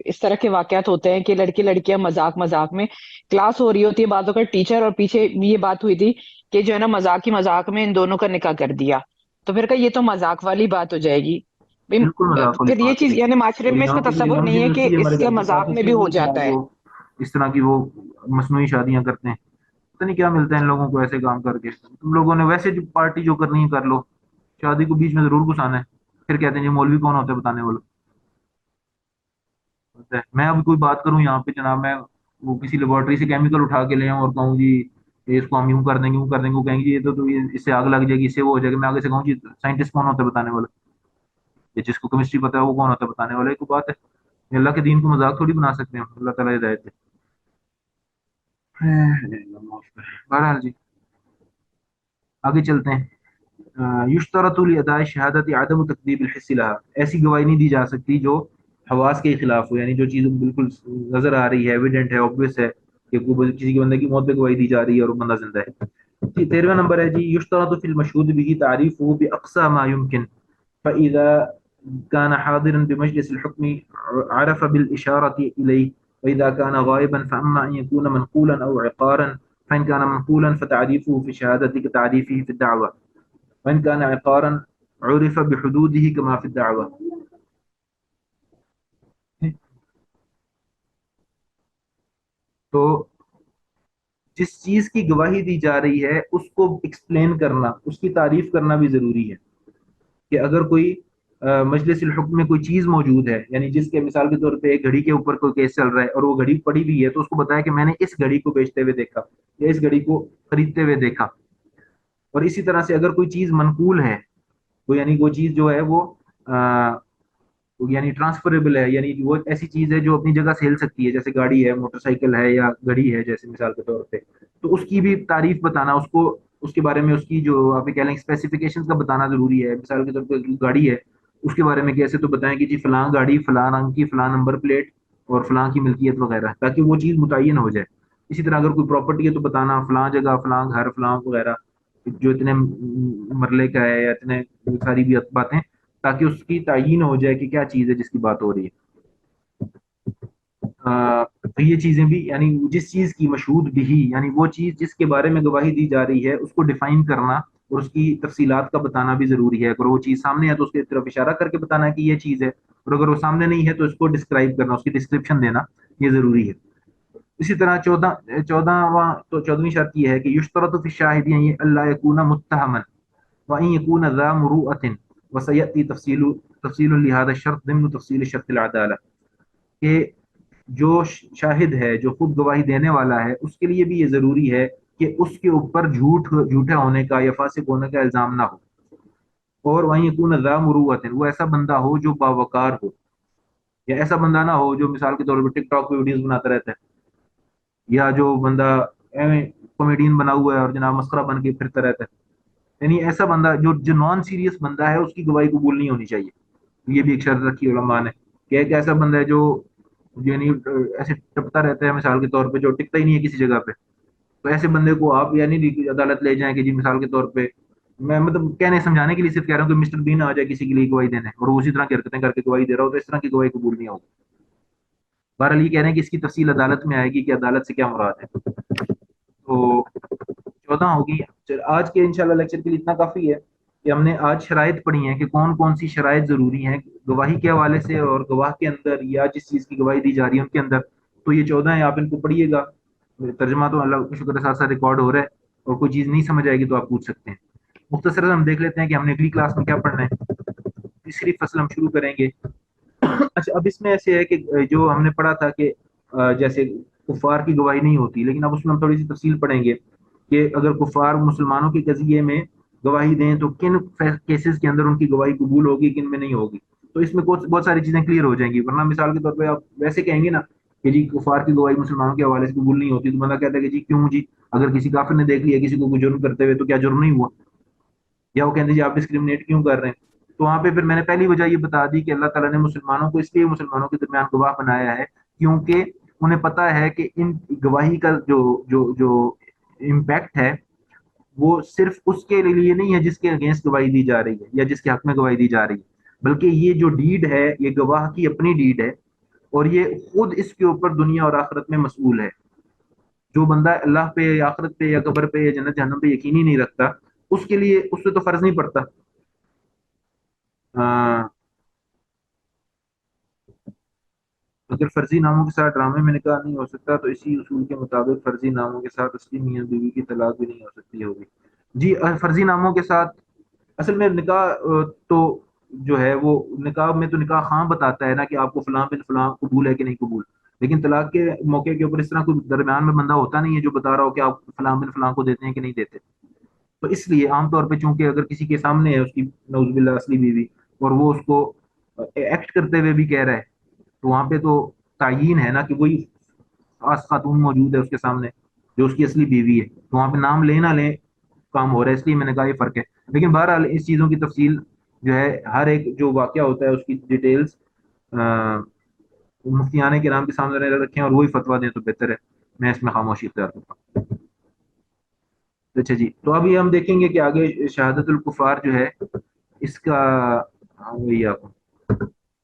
اس طرح کے واقعات ہوتے ہیں کہ لڑکی لڑکیاں مذاق مذاق میں کلاس ہو رہی ہوتی ہے، بعض اوقات ٹیچر، اور پیچھے یہ بات ہوئی تھی کہ جو ہے نا مذاق ہی مذاق میں ان دونوں کا نکاح کر دیا. تو پھر کہ یہ تو مذاق والی بات ہو جائے گی. بالکل مذاق والی پھر یہ بات چیز ہے. یعنی معاشرے اور میں اس یہاں کا پہ جو تصور امام نہیں ہے کہ یونیورسٹی اس ہمارے کا گھر کے پاس مذاق ہے میں بھی شیخ ہو علی جاتا صاحب، ہے. وہ اس طرح کی وہ مصنوعی شادیاں کرتے ہیں. پتہ نہیں کیا ملتا ہے ان لوگوں کو ایسے کام کر کے. تم لوگوں نے ویسے جو پارٹی جو کرنی ہے کر لو، شادی کو بیچ میں ضرور گھسانا ہے. پھر کہتے ہیں یہ مولوی کون ہوتے ہیں بتانے والے. میں اب کوئی بات کروں یہاں پہ جناب، میں وہ کسی لیبورٹری سے کیمیکل اٹھا کے لے آؤں اور کہوں جی اس کو ہم یوں کر دیں گے یوں کر دیں گے، وہ کہیں گے جی یہ تو اس سے آگ لگ جائے گی، اس سے وہ ہو جائے گا، میں آگے سے کہوں جی سائنٹسٹ کون ہوتا ہے بتانے والا؟ یہ جس کو کیمسٹری پتا ہے وہ کون ہوتا ہے بتانے والا؟ ایک بات ہے، اللہ کے دین کو مذاق تھوڑی بنا سکتے ہیں، اللہ تعالیٰ ہدایت دے۔ بہرحال جی آگے چلتے ہیں۔ یشترط لاداء شہادت عدم تکذیب الحس لها، ایسی گواہی نہیں دی جا سکتی جو حواس کے خلاف ہو، یعنی جو چیز بالکل نظر آ رہی ہے، ایویڈنٹ ہے، obvious ہے کہ کسی کے بندے کی موت پہ گواہی دی جا رہی ہے اور وہ بندہ زندہ ہے۔ جی 13واں نمبر ہے جی یشترط فی المشہود به تعریفه باقصى ما يمكن فاذا كان حاضرا بمجلس الحكم عرف بالاشارة اليه، واذا كان غائبا فاما ان يكون منقولا او عقارا، فان كان منقولا فتعريفه في الشهادة كتعريفه في الدعوة، وإن كان عقارا عرف بحدوده كما في الدعوة۔ تو جس چیز کی گواہی دی جا رہی ہے اس کو ایکسپلین کرنا، اس کی تعریف کرنا بھی ضروری ہے، کہ اگر کوئی مجلس الحکم میں کوئی چیز موجود ہے، یعنی جس کے مثال کے طور پہ ایک گھڑی کے اوپر کوئی کیس چل رہا ہے اور وہ گھڑی پڑی بھی ہے، تو اس کو بتایا کہ میں نے اس گھڑی کو بیچتے ہوئے دیکھا یا اس گھڑی کو خریدتے ہوئے دیکھا۔ اور اسی طرح سے اگر کوئی چیز منقول ہے، وہ یعنی وہ چیز جو ہے وہ یعنی ٹرانسفریبل ہے، یعنی وہ ایسی چیز ہے جو اپنی جگہ سے ہل سکتی ہے، جیسے گاڑی ہے، موٹر سائیکل ہے یا گھڑی ہے جیسے مثال کے طور پہ، تو اس کی بھی تعریف بتانا، اس کو اس کے بارے میں اس کی جو آپ کہہ لیں اسپیسیفکیشن کا بتانا ضروری ہے۔ مثال کے طور پہ گاڑی ہے، اس کے بارے میں کیسے تو بتائیں کہ جی فلاں گاڑی فلاں رنگ کی، فلاں نمبر پلیٹ اور فلاں کی ملکیت وغیرہ، تاکہ وہ چیز متعین ہو جائے۔ اسی طرح اگر کوئی پراپرٹی ہے تو بتانا فلاں جگہ فلاں گھر فلاں وغیرہ جو اتنے مرلے کا ہے یا اتنے ساری بھی باتیں، تاکہ اس کی تعین ہو جائے کہ کیا چیز ہے جس کی بات ہو رہی ہے۔ تو یہ چیزیں بھی یعنی جس چیز کی مشہود بھی، یعنی وہ چیز جس کے بارے میں گواہی دی جا رہی ہے اس کو ڈیفائن کرنا اور اس کی تفصیلات کا بتانا بھی ضروری ہے۔ اگر وہ چیز سامنے ہے تو اس کی طرف اشارہ کر کے بتانا کہ یہ چیز ہے، اور اگر وہ سامنے نہیں ہے تو اس کو ڈسکرائب کرنا، اس کی ڈسکرپشن دینا، یہ ضروری ہے۔ اسی طرح 14واں تو 14ویں شرط یہ ہے کہ یشترط فی الشاہد اللہ یکون متہما وان یکون ذا مروءۃ وسیأتی تفصیل لهذا الشرط ضمن تفصیل شرط العدالہ، کہ جو شاہد ہے، جو خود گواہی دینے والا ہے، اس کے لیے بھی یہ ضروری ہے کہ اس کے اوپر جھوٹے ہونے کا یا فاسق ہونے کا الزام نہ ہو، اور وہیں یکون ذا مروءۃ، وہ ایسا بندہ ہو جو باوقار ہو، یا ایسا بندہ نہ ہو جو مثال کے طور پر ٹک ٹاک پہ ویڈیوز بناتا رہتا ہے، یا جو بندہ کامیڈین بنا ہوا ہے اور جناب مسخرہ بن کے پھرتا رہتا ہے، یعنی ایسا بندہ جو نان سیریس بندہ ہے اس کی گواہی قبول نہیں ہونی چاہیے۔ یہ بھی ایک شرط رکھی علماء نے کہ ایک ایسا بندہ ہے جو یعنی ایسے ٹپتا رہتا ہے، مثال کے طور پہ جو ٹکتا ہی نہیں ہے کسی جگہ پہ، تو ایسے بندے کو آپ یعنی عدالت لے جائیں کہ جی مثال کے طور پہ میں مطلب کہنے سمجھانے کے لیے صرف کہہ رہا ہوں کہ مسٹر بین آ جائے کسی کے لیے گواہی دینے اور وہ اسی طرح کی حرکتیں کر کے گواہی دے رہا ہو، تو اس طرح کی گواہی قبول نہیں ہوگی۔ بہرحال یہ کہہ رہے ہیں کہ اس کی تفصیل عدالت میں آئے گی کہ عدالت سے کیا مراد ہے۔ تو 14 ہوگی۔ آج کے انشاءاللہ لیکچر کے لیے اتنا کافی ہے کہ ہم نے آج شرائط پڑھی ہیں کہ کون کون سی شرائط ضروری ہیں گواہی کے حوالے سے اور گواہ کے اندر یا جس چیز کی گواہی دی جا رہی ہے ان کے اندر۔ تو یہ 14 ہیں، آپ ان کو پڑھیے گا، ترجمہ تو اللہ کے شکر کے ساتھ ساتھ ریکارڈ ہو رہا ہے، اور کوئی چیز نہیں سمجھ آئے گی تو آپ پوچھ سکتے ہیں۔ مختصراً ہم دیکھ لیتے ہیں کہ ہم نے اگلی کلاس میں کیا پڑھنا ہے۔ تیسری فصل ہم شروع کریں گے۔ اچھا اب اس میں ایسے ہے کہ جو ہم نے پڑھا تھا کہ جیسے کفار کی گواہی نہیں ہوتی، لیکن اب اس میں ہم تھوڑی سی تفصیل پڑھیں گے کہ اگر کفار مسلمانوں کے قضیے میں گواہی دیں تو کن کیسز کے اندر ان کی گواہی قبول ہوگی، کن میں نہیں ہوگی۔ تو اس میں بہت ساری چیزیں کلیئر ہو جائیں گی، ورنہ مثال کے طور پہ آپ ویسے کہیں گے نا کہ جی کفار کی گواہی مسلمانوں کے حوالے سے قبول نہیں ہوتی، تو بندہ کہتا ہے کہ جی کیوں جی، اگر کسی کافر نے دیکھ لیا کسی کو کوئی جرم کرتے ہوئے تو کیا جرم نہیں ہوا؟ یا وہ کہتے ہیں جی آپ ڈسکریمنیٹ کیوں کر رہے ہیں؟ تو وہاں پہ پھر میں نے پہلی وجہ یہ بتا دی کہ اللہ تعالیٰ نے مسلمانوں کو اس لیے مسلمانوں کے درمیان گواہ بنایا ہے کیونکہ انہیں پتا ہے کہ ان گواہی کا جو امپیکٹ ہے وہ صرف اس کے لیے نہیں ہے جس کے اگینسٹ گواہی دی جا رہی ہے یا جس کے حق میں گواہی دی جا رہی ہے، بلکہ یہ جو ڈیڈ ہے یہ گواہ کی اپنی ڈیڈ ہے، اور یہ خود اس کے اوپر دنیا اور آخرت میں مسئول ہے۔ جو بندہ اللہ پہ یا آخرت پہ یا قبر پہ یا جنت جہنم پہ یقین ہی نہیں رکھتا، اس کے لیے اس پہ تو فرض نہیں پڑتا۔ اگر فرضی ناموں کے ساتھ ڈرامے میں نکاح نہیں ہو سکتا تو اسی اصول کے مطابق فرضی ناموں کے ساتھ اصلی میاں بیوی کی طلاق بھی نہیں ہو سکتی ہوگی۔ جی فرضی ناموں کے ساتھ اصل میں نکاح تو جو ہے وہ نکاح میں تو نکاح خواں بتاتا ہے نا کہ آپ کو فلاں بن فلاں قبول ہے کہ نہیں قبول، لیکن طلاق کے موقع کے اوپر اس طرح کوئی درمیان میں بندہ ہوتا نہیں ہے جو بتا رہا ہو کہ آپ فلاں بن فلاں کو دیتے ہیں کہ نہیں دیتے. تو اس لیے عام طور پہ چونکہ اگر کسی کے سامنے ہے اس کی نعوذ باللہ اصلی بیوی اور وہ اس کو ایکٹ کرتے ہوئے بھی کہہ رہا ہے، تو وہاں پہ تو تعین ہے نا کہ وہی خاص خاتون موجود ہے اس کے سامنے جو اس کی اصلی بیوی ہے، تو وہاں پہ نام لے نہ لیں کام ہو رہا ہے. اس لیے میں نے کہا یہ فرق ہے. لیکن بہرحال اس چیزوں کی تفصیل جو ہے ہر ایک جو واقعہ ہوتا ہے اس کی ڈیٹیلز مفتیان کے نام کے سامنے رکھیں اور وہی فتویٰ دیں تو بہتر ہے. میں اس میں خاموشی اختیار کرتا ہوں. اچھا جی، تو ابھی ہم دیکھیں گے کہ آگے شہادت الکفار جو ہے اس کا وہی آپ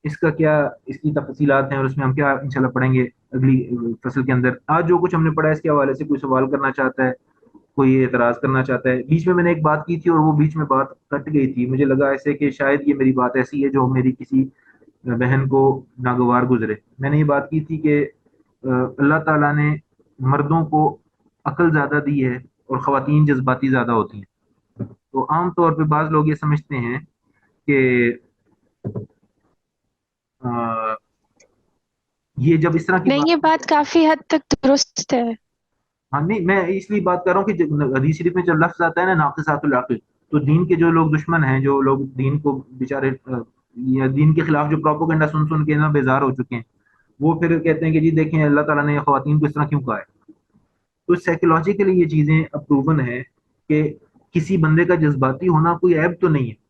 اس کا کیا اس کی تفصیلات ہیں اور اس میں ہم کیا انشاءاللہ پڑھیں گے اگلی فصل کے اندر. آج جو کچھ ہم نے پڑھا ہے اس کے حوالے سے کوئی سوال کرنا چاہتا ہے، کوئی اعتراض کرنا چاہتا ہے؟ بیچ میں نے ایک بات کی تھی اور وہ بیچ میں بات کٹ گئی تھی، مجھے لگا ایسے کہ شاید یہ میری بات ایسی ہے جو میری کسی بہن کو ناگوار گزرے. میں نے یہ بات کی تھی کہ اللہ تعالیٰ نے مردوں کو عقل زیادہ دی ہے اور خواتین جذباتی زیادہ ہوتی ہیں. تو عام طور پہ بعض لوگ یہ سمجھتے ہیں کہ آ، یہ جب اس طرح کی نہیں، بات، یہ بات کافی حد تک درست ہے. ہاں نہیں میں اس لیے بات کر رہا ہوں کہ حدیث شریف میں جب لفظ آتا ہے نا ناقصات العقل، تو دین کے جو لوگ دشمن ہیں، جو لوگ دین کو بیچارے یا دین کے خلاف جو پروپیگنڈا سن سن کے نا بیزار ہو چکے ہیں، وہ پھر کہتے ہیں کہ جی دیکھیں اللہ تعالیٰ نے خواتین کو اس طرح کیوں کہا ہے. تو سائیکولوجیکلی یہ چیزیں اپروون ہے کہ کسی بندے کا جذباتی ہونا کوئی عیب تو نہیں ہے،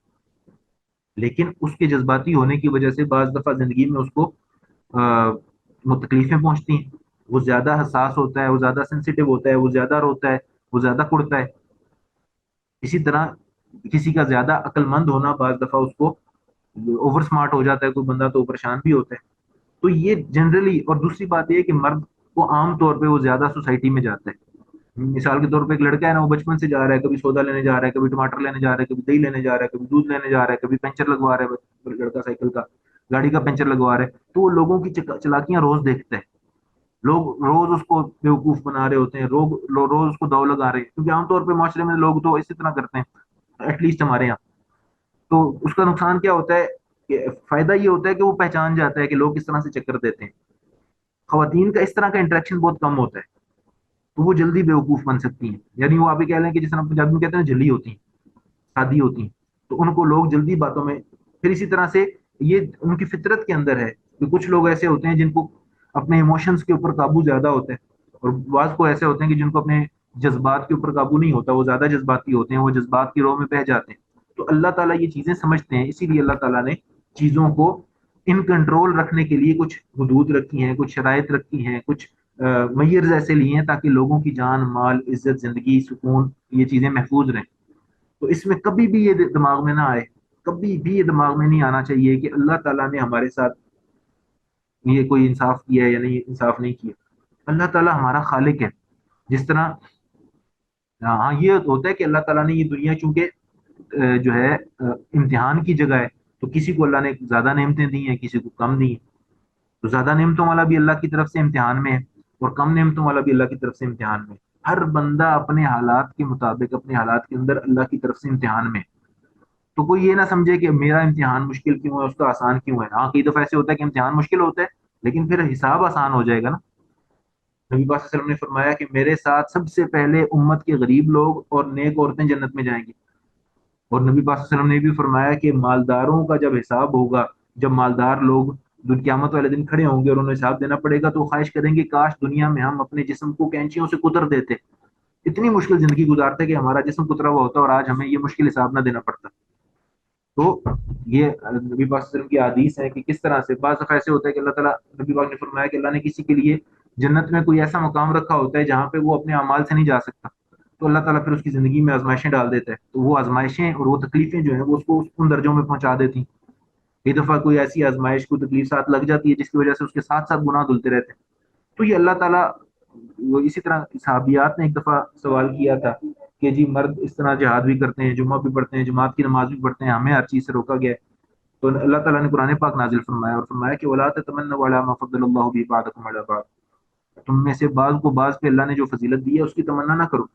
لیکن اس کے جذباتی ہونے کی وجہ سے بعض دفعہ زندگی میں اس کو تکلیفیں پہنچتی ہیں. وہ زیادہ حساس ہوتا ہے، وہ زیادہ سینسیٹیو ہوتا ہے، وہ زیادہ روتا ہے، وہ زیادہ کڑتا ہے. اسی طرح کسی کا زیادہ عقل مند ہونا بعض دفعہ اس کو اوور سمارٹ ہو جاتا ہے کوئی بندہ تو پریشان بھی ہوتا ہے. تو یہ جنرلی. اور دوسری بات یہ ہے کہ مرد کو عام طور پہ وہ زیادہ سوسائٹی میں جاتا ہے. مثال کے طور پہ ایک لڑکا ہے نا، وہ بچپن سے جا رہا ہے، کبھی سودا لینے جا رہا ہے، کبھی ٹماٹر لینے جا رہا ہے، کبھی دہی لینے جا رہا ہے، کبھی دودھ لینے جا رہا ہے، کبھی پنچر لگوا رہا ہے لڑکا سائیکل کا، گاڑی کا پنچر لگوا رہا ہے. تو وہ لوگوں کی چلاکیاں روز دیکھتا ہے. لوگ روز اس کو بیوقوف بنا رہے ہوتے ہیں، روز اس کو دو لگا رہے ہیں، کیونکہ عام طور پہ معاشرے میں لوگ تو اسی طرح کرتے ہیں ایٹ لیسٹ ہمارے یہاں. تو اس کا نقصان کیا ہوتا ہے کہ فائدہ یہ ہوتا ہے کہ وہ پہچان جاتا ہے کہ لوگ کس طرح سے چکر دیتے ہیں. خواتین کا اس طرح کا انٹریکشن بہت کم ہوتا ہے، تو وہ جلدی بیوقوف بن سکتی ہیں. یعنی وہ آپ یہ کہہ لیں کہ جس طرح پنجابی میں کہتے ہیں جلی ہوتی ہیں، سادی ہوتی ہیں، تو ان کو لوگ جلدی باتوں میں. پھر اسی طرح سے یہ ان کی فطرت کے اندر ہے کہ کچھ لوگ ایسے ہوتے ہیں جن کو اپنے ایموشنز کے اوپر قابو زیادہ ہوتا ہے، اور بعض کو ایسے ہوتے ہیں کہ جن کو اپنے جذبات کے اوپر قابو نہیں ہوتا، وہ زیادہ جذباتی ہوتے ہیں، وہ جذبات کی روح میں بہہ جاتے ہیں. تو اللہ تعالیٰ یہ چیزیں سمجھتے ہیں، اسی لیے اللہ تعالیٰ نے چیزوں کو ان کنٹرول رکھنے کے لیے کچھ حدود رکھی ہیں، کچھ شرائط رکھی ہیں، کچھ میئرز ایسے لیے ہیں تاکہ لوگوں کی جان مال عزت زندگی سکون یہ چیزیں محفوظ رہیں. تو اس میں کبھی بھی یہ دماغ میں نہ آئے، کبھی بھی یہ دماغ میں نہیں آنا چاہیے کہ اللہ تعالیٰ نے ہمارے ساتھ یہ کوئی انصاف کیا ہے یا نہیں انصاف نہیں کیا. اللہ تعالیٰ ہمارا خالق ہے. جس طرح ہاں یہ ہوتا ہے کہ اللہ تعالیٰ نے یہ دنیا چونکہ جو ہے امتحان کی جگہ ہے، تو کسی کو اللہ نے زیادہ نعمتیں دی ہیں، کسی کو کم دی ہیں. تو زیادہ نعمتوں والا بھی اللہ کی طرف سے امتحان میں ہے اور کم نعمتوں والا بھی اللہ کی طرف سے امتحان میں ہے. ہر بندہ اپنے حالات کے مطابق اپنے حالات کے اندر اللہ کی طرف سے امتحان میں ہے. تو کوئی یہ نہ سمجھے کہ میرا امتحان مشکل کیوں ہے، اس کا آسان کیوں ہے. ہاں کئی دفعہ ایسے ہوتا ہے کہ امتحان مشکل ہوتا ہے لیکن پھر حساب آسان ہو جائے گا نا. نبی پاک صلی اللہ علیہ وسلم نے فرمایا کہ میرے ساتھ سب سے پہلے امت کے غریب لوگ اور نیک عورتیں جنت میں جائیں گی. اور نبی پاک صلی اللہ علیہ وسلم نے بھی فرمایا کہ مالداروں کا جب حساب ہوگا، جب مالدار لوگ قیامت والے دن کھڑے ہوں گے اور انہیں حساب دینا پڑے گا، تو وہ خواہش کریں گے کاش دنیا میں ہم اپنے جسم کو کینچیوں سے کتر دیتے. اتنی مشکل زندگی گزارتے کہ ہمارا جسم کترا ہوا ہوتا اور آج ہمیں یہ مشکل حساب نہ دینا پڑتا. تو یہ نبی پاک صلی اللہ علیہ وسلم کی حدیث ہے کہ کس طرح سے بعض دفعہ ایسے ہوتا ہے کہ اللہ تعالیٰ، نبی پاک نے فرمایا کہ اللہ نے کسی کے لیے جنت میں کوئی ایسا مقام رکھا ہوتا ہے جہاں پہ وہ اپنے اعمال سے نہیں جا سکتا، تو اللہ تعالیٰ پھر اس کی زندگی میں آزمائشیں ڈال دیتا ہے. تو وہ آزمائشیں اور وہ تکلیفیں جو ہیں وہ اس کو ان درجوں میں پہنچا دیتی ہیں. کئی دفعہ کوئی ایسی آزمائش کو تکلیف ساتھ لگ جاتی ہے جس کی وجہ سے اس کے ساتھ ساتھ گناہ دھلتے رہتے ہیں. تو یہ اللہ تعالیٰ وہ اسی طرح صحابیات نے ایک دفعہ سوال کیا تھا کہ جی مرد اس طرح جہاد بھی کرتے ہیں، جمعہ بھی پڑھتے ہیں، جماعت کی نماز بھی پڑھتے ہیں، ہمیں ہر چیز سے روکا گیا ہے. تو اللہ تعالیٰ نے قرآن پاک نازل فرمایا اور فرمایا کہ وَلَا تَتَمَنَّوْا عَلَىٰ مَا فَضَّلَ اللَّهُ بِهِ بَعْضَكُمْ عَلَىٰ بَعْضٍ، تم میں سے بعض کو بعض پہ اللہ نے جو فضیلت دی ہے اس کی تمنا نہ کرو.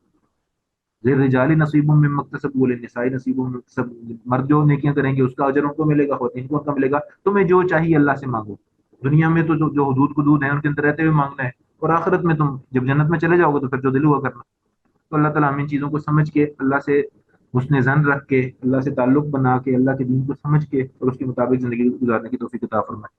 لِلرِّجَالِ نَصِيبٌ مِّمَّا اكْتَسَبُوا وَلِلنِّسَاءِ نَصِيبٌ مِّمَّا اكْتَسَبْنَ، مرد جو نیکیاں کریں گے اس کا اجر ان کو ملے گا، خواتین کو ان کا ملے گا. تمہیں جو چاہیے اللہ سے مانگو. دنیا میں تو جو حدود قدود ہیں ان کے اندر رہتے ہوئے مانگنا ہے، اور آخرت میں تم جب جنت میں چلے جاؤ گے تو پھر جو دل ہوا کرنا۔ تو اللہ تعالیٰ ہم ان چیزوں کو سمجھ کے، اللہ سے حسن ظن رکھ کے، اللہ سے تعلق بنا کے، اللہ کے دین کو سمجھ کے اور اس کے مطابق زندگی گزارنے کی توفیق عطا فرمائے۔